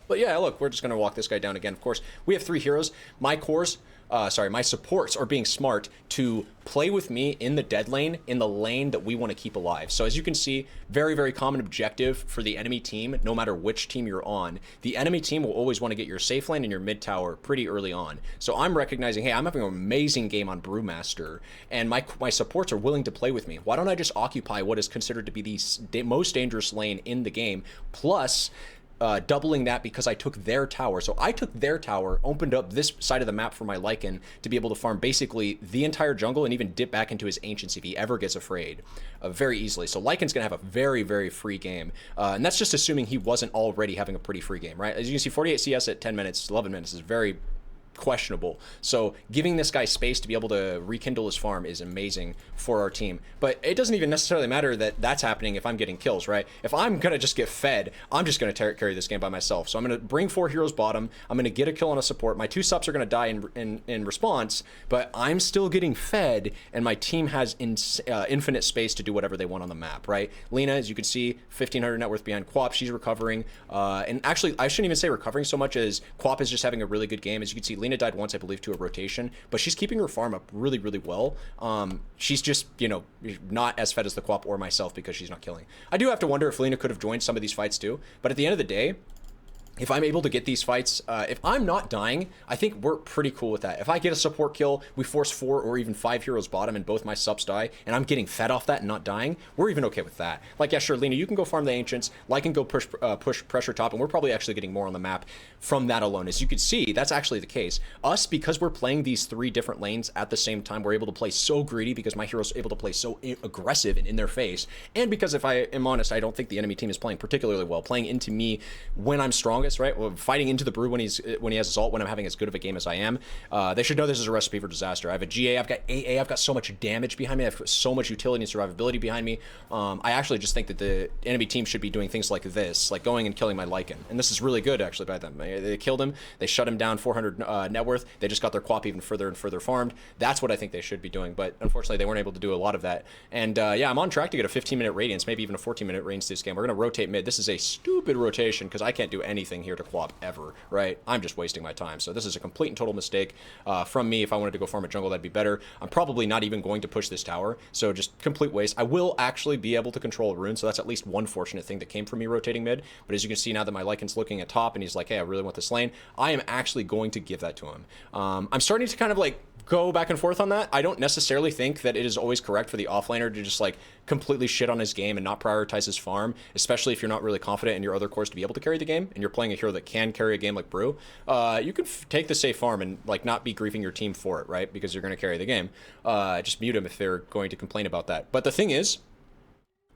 But yeah, look, we're just going to walk this guy down again. Of course, we have 3 heroes. My cores... my supports are being smart to play with me in the dead lane, in the lane that we want to keep alive. So as you can see, very, very common objective for the enemy team, no matter which team you're on. The enemy team will always want to get your safe lane and your mid tower pretty early on. So I'm recognizing, hey, I'm having an amazing game on Brewmaster, and my supports are willing to play with me. Why don't I just occupy what is considered to be the most dangerous lane in the game, plus... doubling that because I took their tower. So I took their tower, opened up this side of the map for my Lycan to be able to farm basically the entire jungle and even dip back into his Ancients if he ever gets afraid very easily. So Lycan's going to have a very, very free game. And that's just assuming he wasn't already having a pretty free game, right? As you can see, 48 CS at 10 minutes, 11 minutes is very questionable. So giving this guy space to be able to rekindle his farm is amazing for our team. But it doesn't even necessarily matter that that's happening if I'm getting kills, right? If I'm going to just get fed, I'm just going to carry this game by myself. So I'm going to bring 4 heroes bottom. I'm going to get a kill on a support. My 2 subs are going to die in response, but I'm still getting fed, and my team has infinite space to do whatever they want on the map, right? Lena, as you can see, 1,500 net worth behind Quap. She's recovering. And actually, I shouldn't even say recovering so much as Quap is just having a really good game. As you can see, Lena Lena died once, I believe, to a rotation, but she's keeping her farm up really, really well. She's just, you know, not as fed as the Quap or myself because she's not killing. I do have to wonder if Lena could have joined some of these fights too, but at the end of the day, if I'm able to get these fights, if I'm not dying, I think we're pretty cool with that. If I get a support kill, we force 4 or even 5 heroes bottom and both my subs die, and I'm getting fed off that and not dying, we're even okay with that. Like, yeah, sure, Lena, you can go farm the Ancients, Lycan can go push pressure top, and we're probably actually getting more on the map from that alone. As you can see, that's actually the case. Us, because we're playing these 3 different lanes at the same time, we're able to play so greedy because my hero's able to play so aggressive and in their face, and because if I am honest, I don't think the enemy team is playing particularly well, playing into me when I'm strongest, right? Well, fighting into the Brew when he has his ult, when I'm having as good of a game as I am. They should know this is a recipe for disaster. I have a GA, I've got AA, I've got so much damage behind me, I've got so much utility and survivability behind me. I actually just think that the enemy team should be doing things like this, like going and killing my Lycan. And this is really good actually by them. They killed him, they shut him down 400 net worth, they just got their Quap even further and further farmed. That's what I think they should be doing, but unfortunately they weren't able to do a lot of that. And yeah, I'm on track to get a 15-minute radiance, maybe even a 14-minute radiance this game. We're going to rotate mid. This is a stupid rotation because I can't do anything here to Quap ever, right? I'm just wasting my time. So this is a complete and total mistake from me. If I wanted to go farm a jungle, that'd be better. I'm probably not even going to push this tower, so just complete waste. I will actually be able to control a rune, so that's at least one fortunate thing that came from me rotating mid. But as you can see now that my Lycan's looking at top and he's like, hey, I really want this lane, I am actually going to give that to him. I'm starting to kind of like go back and forth on that. I don't necessarily think that it is always correct for the offlaner to just like completely shit on his game and not prioritize his farm, especially if you're not really confident in your other cores to be able to carry the game and you're playing a hero that can carry a game like Brew. You can take the safe farm and like not be griefing your team for it, right? Because you're going to carry the game. Just mute him if they're going to complain about that. But the thing is,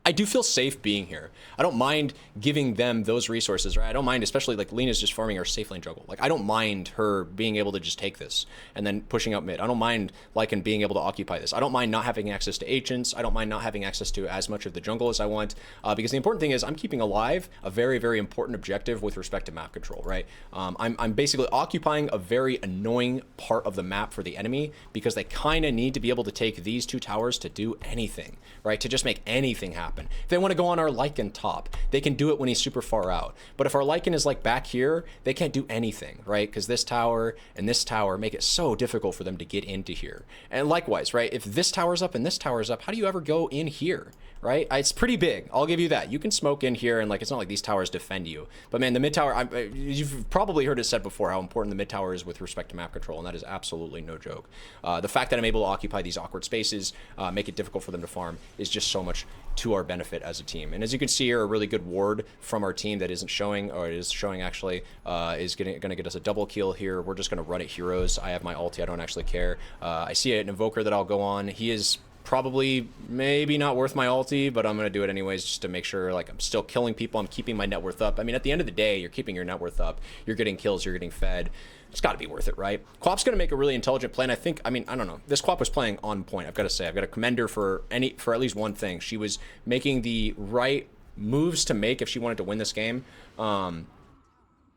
I do feel safe being here. I don't mind giving them those resources, right? I don't mind, especially like Lena's just farming our safe lane jungle. Like I don't mind her being able to just take this and then pushing out mid. I don't mind Lycan being able to occupy this. I don't mind not having access to Ancients. I don't mind not having access to as much of the jungle as I want, because the important thing is I'm keeping alive a very, very important objective with respect to map control, right? I'm basically occupying a very annoying part of the map for the enemy because they kind of need to be able to take these 2 towers to do anything, right? To just make anything happen. If they want to go on our Lycan top, they can do it when he's super far out. But if our Lycan is like back here, they can't do anything, right? Because this tower and this tower make it so difficult for them to get into here. And likewise, right? If this tower's up and this tower's up, how do you ever go in here? Right? It's pretty big. I'll give you that. You can smoke in here and like, it's not like these towers defend you. But man, the mid tower, you've probably heard it said before how important the mid tower is with respect to map control, and that is absolutely no joke. The fact that I'm able to occupy these awkward spaces, make it difficult for them to farm, is just so much to our benefit as a team. And as you can see here, a really good ward from our team that isn't showing, or is showing actually, is going to get us a double kill here. We're just going to run at heroes. I have my ulti. I don't actually care. I see an invoker that I'll go on. He is probably maybe not worth my ulti, but I'm going to do it anyways just to make sure like I'm still killing people. I'm keeping my net worth up. I mean, at the end of the day, you're keeping your net worth up. You're getting kills. You're getting fed. It's got to be worth it, right? Quap's going to make a really intelligent play, and I mean, I don't know. This Quap was playing on point, I've got to say. I've got to commend her for at least one thing. She was making the right moves to make if she wanted to win this game.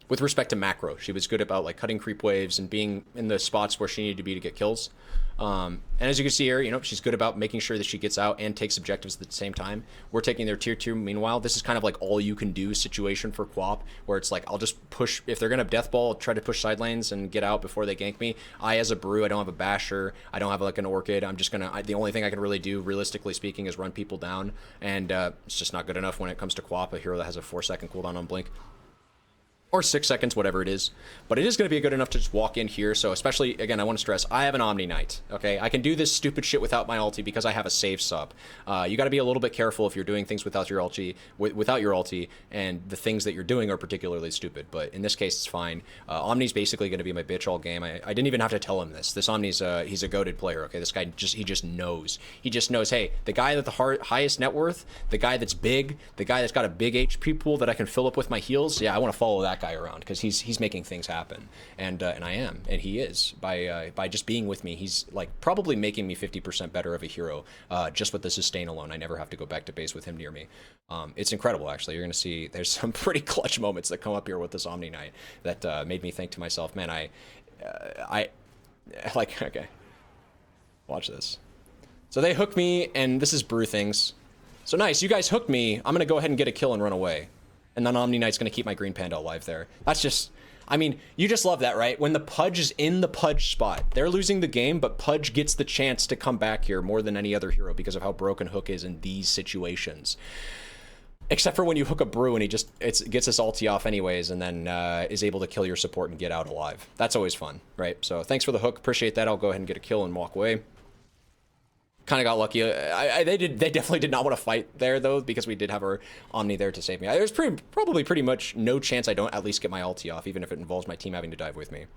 With respect to macro, she was good about like cutting creep waves and being in the spots where she needed to be to get kills. And as you can see here, you know, she's good about making sure that she gets out and takes objectives at the same time. We're taking their tier 2. Meanwhile, this is kind of like all you can do situation for Quap, where it's like, I'll just push, if they're going to death ball, I'll try to push side lanes and get out before they gank me. As a Brew, I don't have a Basher. I don't have like an Orchid. I'm just going to, the only thing I can really do, realistically speaking, is run people down. And it's just not good enough when it comes to Quap, a hero that has a 4-second cooldown on Blink. Or 6 seconds, whatever it is. But it is going to be good enough to just walk in here. So especially, again, I want to stress, I have an Omni Knight, okay? I can do this stupid shit without my ulti because I have a save sub. You got to be a little bit careful if you're doing things without your ulti, and the things that you're doing are particularly stupid. But in this case, it's fine. Omni's basically going to be my bitch all game. I didn't even have to tell him this. This Omni's, he's a goated player, okay? This guy, he just knows. He just knows, hey, the guy with the highest net worth, the guy that's big, the guy that's got a big HP pool that I can fill up with my heals, yeah, I want to follow that guy around because he's making things happen, and I am, and he is by just being with me. He's like probably making me 50% better of a hero just with the sustain alone. I never have to go back to base with him near me. It's incredible, actually. You're gonna see there's some pretty clutch moments that come up here with this Omni Knight that made me think to myself, man, I like, okay, watch this. So they hook me, and this is Brew things. So nice, you guys hooked me. I'm gonna go ahead and get a kill and run away. And then Omni Knight's going to keep my green panda alive there. That's just, I mean, you just love that, right? When the Pudge is in the Pudge spot, they're losing the game, but Pudge gets the chance to come back here more than any other hero because of how broken Hook is in these situations. Except for when you hook a Brew and he just gets his ulti off anyways and then is able to kill your support and get out alive. That's always fun, right? So thanks for the hook. Appreciate that. I'll go ahead and get a kill and walk away. Kind of got lucky. They definitely did not want to fight there, though, because we did have our Omni there to save me. There's probably pretty much no chance I don't at least get my ulti off, even if it involves my team having to dive with me.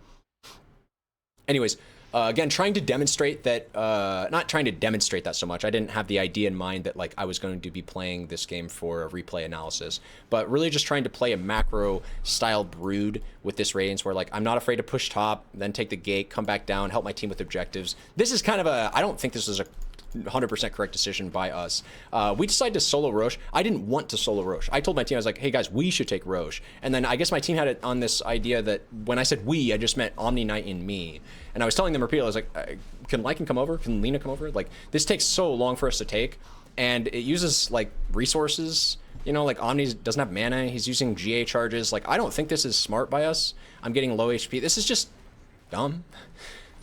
Anyways, again, trying to demonstrate that, not trying to demonstrate that so much. I didn't have the idea in mind that, like, I was going to be playing this game for a replay analysis, but really just trying to play a macro-style Brood with this Radiance where, like, I'm not afraid to push top, then take the gate, come back down, help my team with objectives. This is kind of a, I don't think this is a 100% correct decision by us. We decided to solo Roche. I didn't want to solo Roche. I told my team, I was like, hey guys, we should take Roche. And then I guess my team had it on this idea that when I said we, I just meant Omni Knight and me. And I was telling them repeatedly, I was like, can Lycan come over? Can Lina come over? Like, this takes so long for us to take. And it uses, like, resources. You know, like, Omni doesn't have mana. He's using GA charges. Like, I don't think this is smart by us. I'm getting low HP. This is just dumb.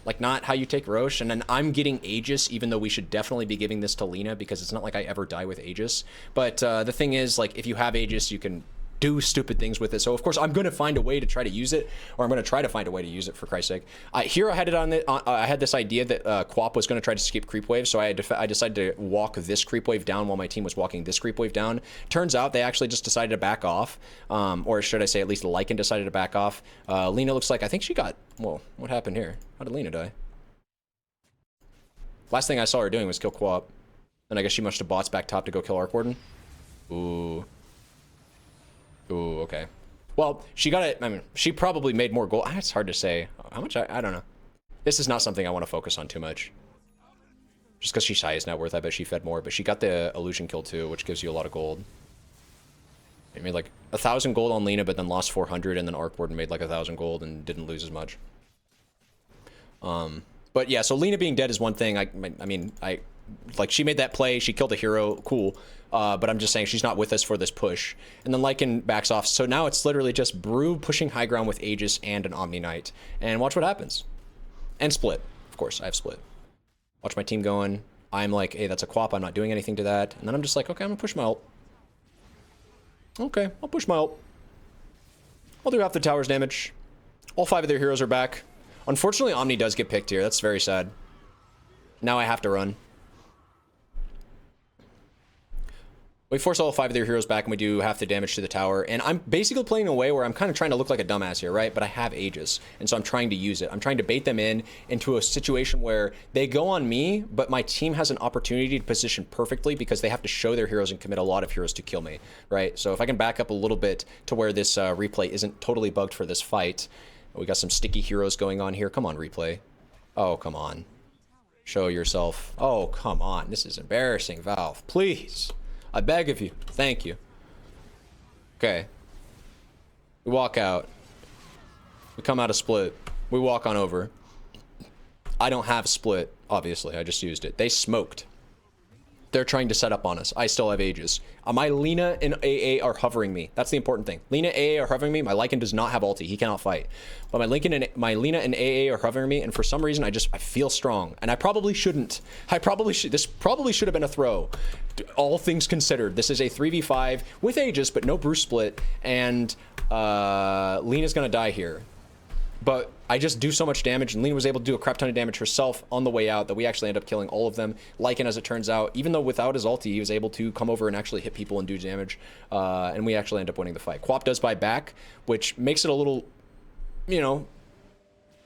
Like, not how you take Roche, and then I'm getting Aegis, even though we should definitely be giving this to Lina, because it's not like I ever die with Aegis. But the thing is, like, if you have Aegis, you can do stupid things with it. So, of course, I'm going to find a way to try to use it, or I'm going to try to find a way to use it, for Christ's sake. Here I had it on the, I had this idea that Quap was going to try to skip creep wave, so I decided to walk this creep wave down while my team was walking this creep wave down. Turns out they actually just decided to back off, or should I say at least Lycan decided to back off. Lina looks like, I think she got, whoa, what happened here? How did Lina die? Last thing I saw her doing was kill Quap. And I guess she must have bots back top to go kill Arc Warden. Ooh. Ooh, okay. Well, she got it. I mean, she probably made more gold. It's hard to say. How much? I don't know. This is not something I want to focus on too much. Just because she's highest net worth, I bet she fed more. But she got the illusion kill too, which gives you a lot of gold. I made like 1,000 gold on Lina, but then lost 400, and then Arc Warden made like 1,000 gold and didn't lose as much. But yeah, so Lina being dead is one thing. I mean, like, she made that play, she killed a hero, cool. But I'm just saying she's not with us for this push. And then Lycan backs off. So now it's literally just Brew pushing high ground with Aegis and an Omni Knight. And watch what happens. And split. Of course, I have split. Watch my team going. I'm like, hey, that's a Quap, I'm not doing anything to that. And then I'm just like, okay, I'm gonna push my ult. Okay, I'll push my ult. I'll do half the tower's damage. All 5 of their heroes are back. Unfortunately, Omni does get picked here. That's very sad. Now I have to run. We force all 5 of their heroes back and we do half the damage to the tower. And I'm basically playing a way where I'm kind of trying to look like a dumbass here, right? But I have Aegis. And so I'm trying to use it. I'm trying to bait them into a situation where they go on me, but my team has an opportunity to position perfectly because they have to show their heroes and commit a lot of heroes to kill me, right? So if I can back up a little bit to where this replay isn't totally bugged for this fight. We got some sticky heroes going on here. Come on, replay. Oh, come on. Show yourself. Oh, come on. This is embarrassing, Valve. Please. I beg of you. Thank you. Okay. We walk out. We come out of split. We walk on over. I don't have split, obviously. I just used it. They smoked. They're trying to set up on us. I still have Aegis. My Lina and AA are hovering me. That's the important thing. Lina, AA are hovering me. My Lycan does not have ulti. He cannot fight. But my Lina and AA are hovering me, and for some reason, I feel strong. And I probably shouldn't. This probably should have been a throw. All things considered. This is a 3v5 with Aegis, but no Bruce split. And Lina's gonna die here. But I just do so much damage, and Lina was able to do a crap ton of damage herself on the way out that we actually end up killing all of them. Lycan, as it turns out, even though without his ulti, he was able to come over and actually hit people and do damage. And we actually end up winning the fight. Quap does buy back, which makes it a little, you know,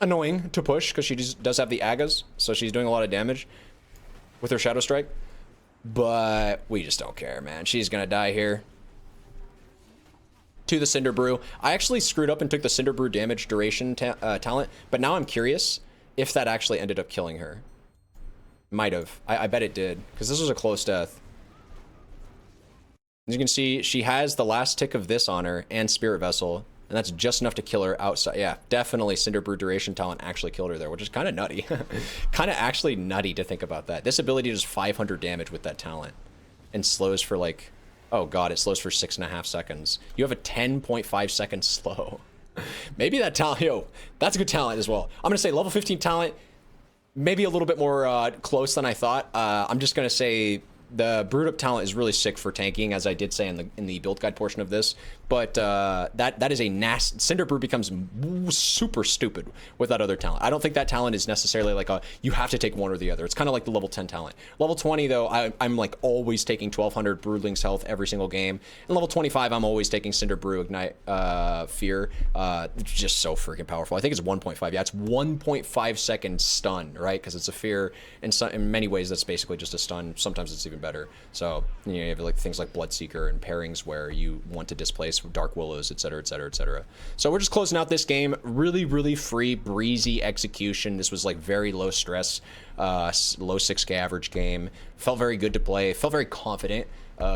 annoying to push because she just does have the Agas, so she's doing a lot of damage with her Shadow Strike. But we just don't care, man. She's gonna die here. To the Cinder Brew. I actually screwed up and took the Cinder Brew damage duration talent, but now I'm curious if that actually ended up killing her. Might have. I bet it did, because this was a close death. As you can see, she has the last tick of this on her and Spirit Vessel, and that's just enough to kill her outside. Yeah, definitely Cinder Brew duration talent actually killed her there, which is kind of nutty. Kind of actually nutty to think about that. This ability does 500 damage with that talent and slows for like, oh god, it slows for 6.5 seconds. You have a 10.5 second slow. Maybe that talent, yo, that's a good talent as well. I'm gonna say level 15 talent, maybe a little bit more close than I thought. I'm just gonna say the brewed up talent is really sick for tanking, as I did say in the build guide portion of this. But that is a nasty. Cinder Brew becomes super stupid with that other talent. I don't think that talent is necessarily like you have to take one or the other. It's kind of like the level 10 talent. Level 20 though, I'm like always taking 1200 Broodling's health every single game. And level 25, I'm always taking Cinder Brew Ignite Fear. It's just so freaking powerful. I think it's 1.5. Yeah, it's 1.5 second stun, right? Because it's a fear. In many ways, that's basically just a stun. Sometimes it's even better. So you have like things like Bloodseeker and pairings where you want to displace Dark Willows, etc., etc., etc. So we're just closing out this game. Really free, breezy execution. This was like very low stress, low 6K average game. Felt very good to play. Felt very confident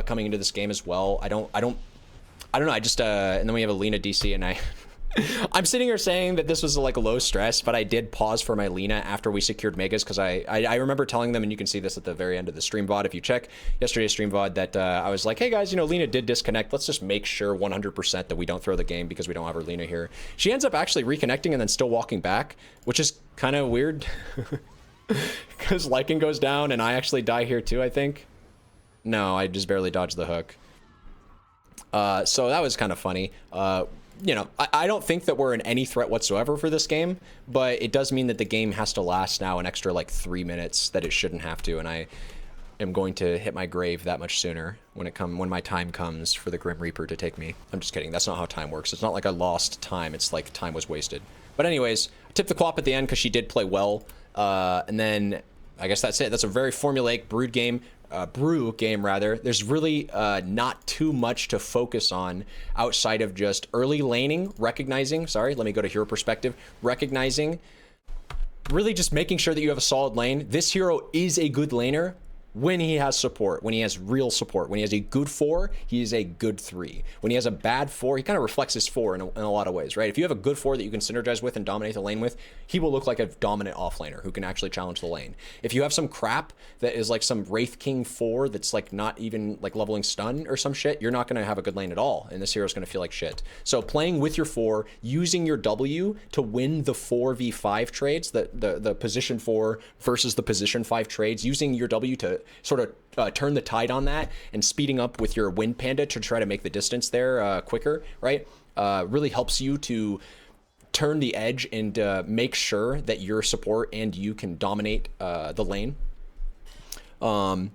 coming into this game as well. I don't know. I just and then we have a Lena DC, and I'm sitting here saying that this was like a low stress, but I did pause for my Lena after we secured Megas, because I remember telling them, and you can see this at the very end of the stream VOD if you check yesterday's stream VOD, that I was like, hey guys, you know, Lena did disconnect. Let's just make sure 100% that we don't throw the game because we don't have our Lena here. She ends up actually reconnecting and then still walking back, which is kind of weird because Lycan goes down and I actually die here too, I think. No, I just barely dodged the hook. So that was kind of funny. You know, I don't think that we're in any threat whatsoever for this game, but it does mean that the game has to last now an extra like 3 minutes that it shouldn't have to, and I am going to hit my grave that much sooner when my time comes for the Grim Reaper to take me. I'm just kidding. That's not how time works. It's not like I lost time. It's like time was wasted. But anyways, I tipped the Quap at the end because she did play well, and then I guess that's it. That's a very formulaic brew game. There's really not too much to focus on outside of just early laning, recognizing, let me go to hero perspective, recognizing, really just making sure that you have a solid lane. This hero is a good laner when he has support, when he has real support. When he has a good 4, he is a good 3. When he has a bad 4, he kind of reflects his 4 in a lot of ways, right? If you have a good 4 that you can synergize with and dominate the lane with, he will look like a dominant offlaner who can actually challenge the lane. If you have some crap that is like some Wraith King 4 that's like not even like leveling stun or some shit, you're not going to have a good lane at all, and this hero is going to feel like shit. So playing with your 4, using your W to win the 4v5 trades, the position 4 versus the position 5 trades, using your W to sort of turn the tide on that, and speeding up with your Wind Panda to try to make the distance there quicker, right? Really helps you to turn the edge and make sure that your support and you can dominate the lane. And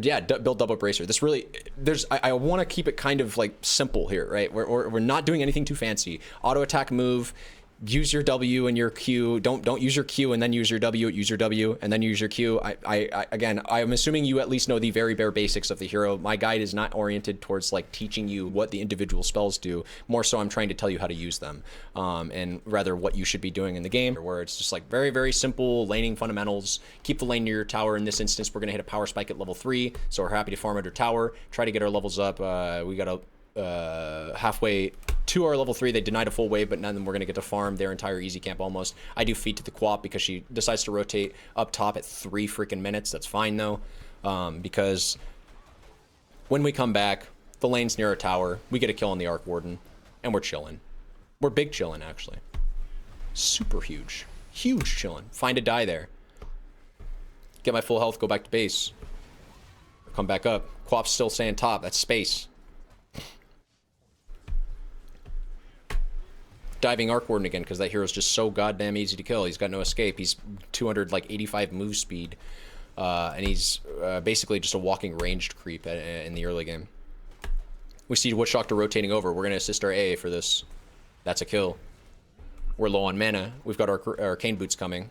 yeah, build double bracer. This really, I want to keep it kind of like simple here, right? We're not doing anything too fancy. Auto attack move. Use your W and your Q. Don't use your Q and then use your W. Use your W and then use your Q. Again, I'm assuming you at least know the very bare basics of the hero. My guide is not oriented towards like teaching you what the individual spells do. More so, I'm trying to tell you how to use them, and rather what you should be doing in the game. Where it's just like very simple laning fundamentals. Keep the lane near your tower. In this instance, we're gonna hit a power spike at level 3, so we're happy to farm under tower. Try to get our levels up. We got a halfway to our level 3. They denied a full wave, but then we're going to get to farm their entire easy camp almost. I do feed to the Quap because she decides to rotate up top at 3 freaking minutes. That's fine though, because when we come back, the lane's near a tower, we get a kill on the Arc Warden, and we're chilling. We're big chilling, actually. Super huge chilling. Find a die there, get my full health, go back to base, come back up. Quap's still staying top. That's space. Diving Arc Warden again because that hero's just so goddamn easy to kill. He's got no escape. He's 285 move speed, and he's basically just a walking ranged creep in the early game. We see Witchdoctor rotating over. We're gonna assist our AA for this. That's a kill. We're low on mana. We've got our Arcane Boots coming.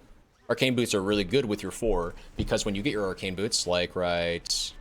Arcane Boots are really good with your 4 because when you get your Arcane Boots, like right.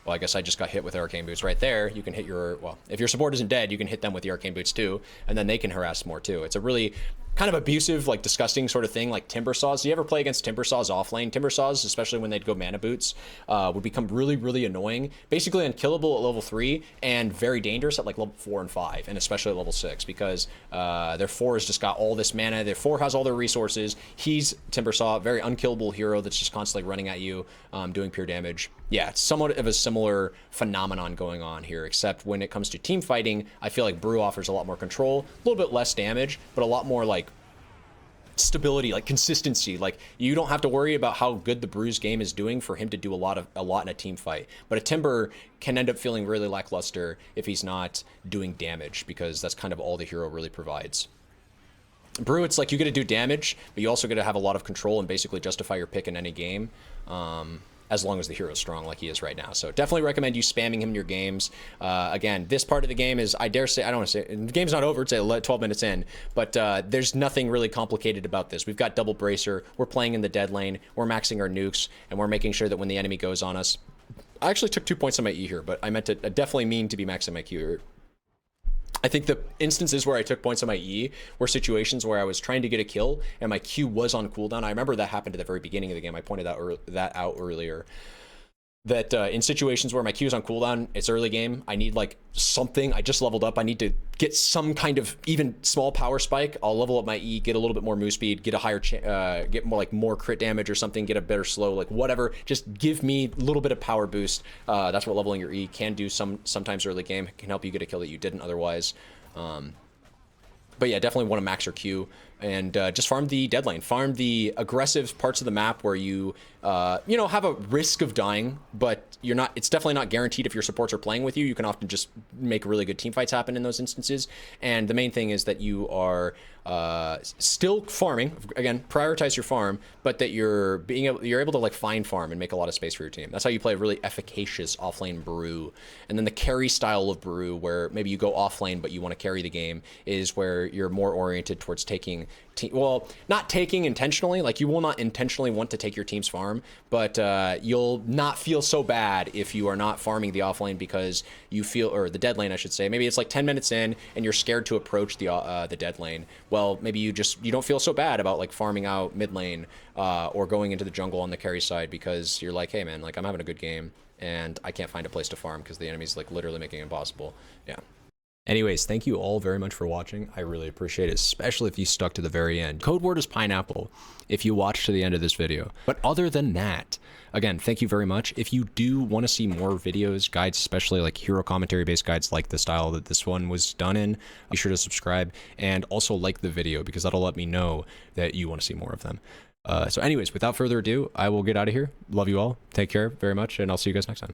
Well, I guess I just got hit with Arcane Boots right there. You can hit your, well, if your support isn't dead, you can hit them with the Arcane Boots too, and then they can harass more too. It's a really kind of abusive, like disgusting sort of thing, like timber saws. Do you ever play against timber saws off lane? Timber saws, especially when they'd go mana boots, would become really, really annoying. Basically unkillable at level 3 and very dangerous at like level 4 and 5, and especially at level 6, because their 4 has just got all this mana. Their 4 has all their resources. He's timber saw, very unkillable hero that's just constantly running at you, doing pure damage. Yeah, it's somewhat of a similar phenomenon going on here, except when it comes to team fighting, I feel like Brew offers a lot more control, a little bit less damage, but a lot more like stability, like consistency. Like you don't have to worry about how good the Brew's game is doing for him to do a lot in a team fight. But a Timber can end up feeling really lackluster if he's not doing damage, because that's kind of all the hero really provides. Brew, it's like you get to do damage, but you also get to have a lot of control and basically justify your pick in any game. As long as the hero is strong like he is right now. So definitely recommend you spamming him in your games. Again, this part of the game is, I dare say, I don't want to say, the game's not over, it's 12 minutes in, but there's nothing really complicated about this. We've got double bracer, we're playing in the dead lane, we're maxing our nukes, and we're making sure that when the enemy goes on us, I actually took 2 points on my E here, but I meant to, I definitely mean to be maxing my Q here. I think the instances where I took points on my E were situations where I was trying to get a kill and my Q was on cooldown. I remember that happened at the very beginning of the game. I pointed that out earlier. That in situations where my Q is on cooldown, it's early game, I need like something. I just leveled up. I need to get some kind of even small power spike. I'll level up my E, get a little bit more move speed, get a higher, get more crit damage or something, get a better slow, like whatever. Just give me a little bit of power boost. That's what leveling your E can do. Sometimes early game can help you get a kill that you didn't otherwise. But yeah, definitely want to max your Q and just farm the dead lane, farm the aggressive parts of the map where you, you know, have a risk of dying, but you're not, it's definitely not guaranteed if your supports are playing with you. You can often just make really good team fights happen in those instances. And the main thing is that you are still farming, again, prioritize your farm, but that you're able to like find farm and make a lot of space for your team. That's how you play a really efficacious offlane Brew. And then the carry style of Brew, where maybe you go offlane, but you want to carry the game, is where you're more oriented towards taking, well, not taking intentionally, like you will not intentionally want to take your team's farm, but you'll not feel so bad if you are not farming the offlane because you feel, or the dead lane, I should say. Maybe it's like 10 minutes in and you're scared to approach the dead lane. Well, maybe you don't feel so bad about like farming out mid lane or going into the jungle on the carry side because you're like, hey man, like I'm having a good game and I can't find a place to farm because the enemy's like literally making it impossible. Yeah. Anyways, thank you all very much for watching. I really appreciate it, especially if you stuck to the very end. Code word is pineapple if you watch to the end of this video. But other than that, again, thank you very much. If you do want to see more videos, guides, especially like hero commentary based guides like the style that this one was done in, be sure to subscribe and also like the video because that'll let me know that you want to see more of them. So anyways, without further ado, I will get out of here. Love you all. Take care very much, and I'll see you guys next time.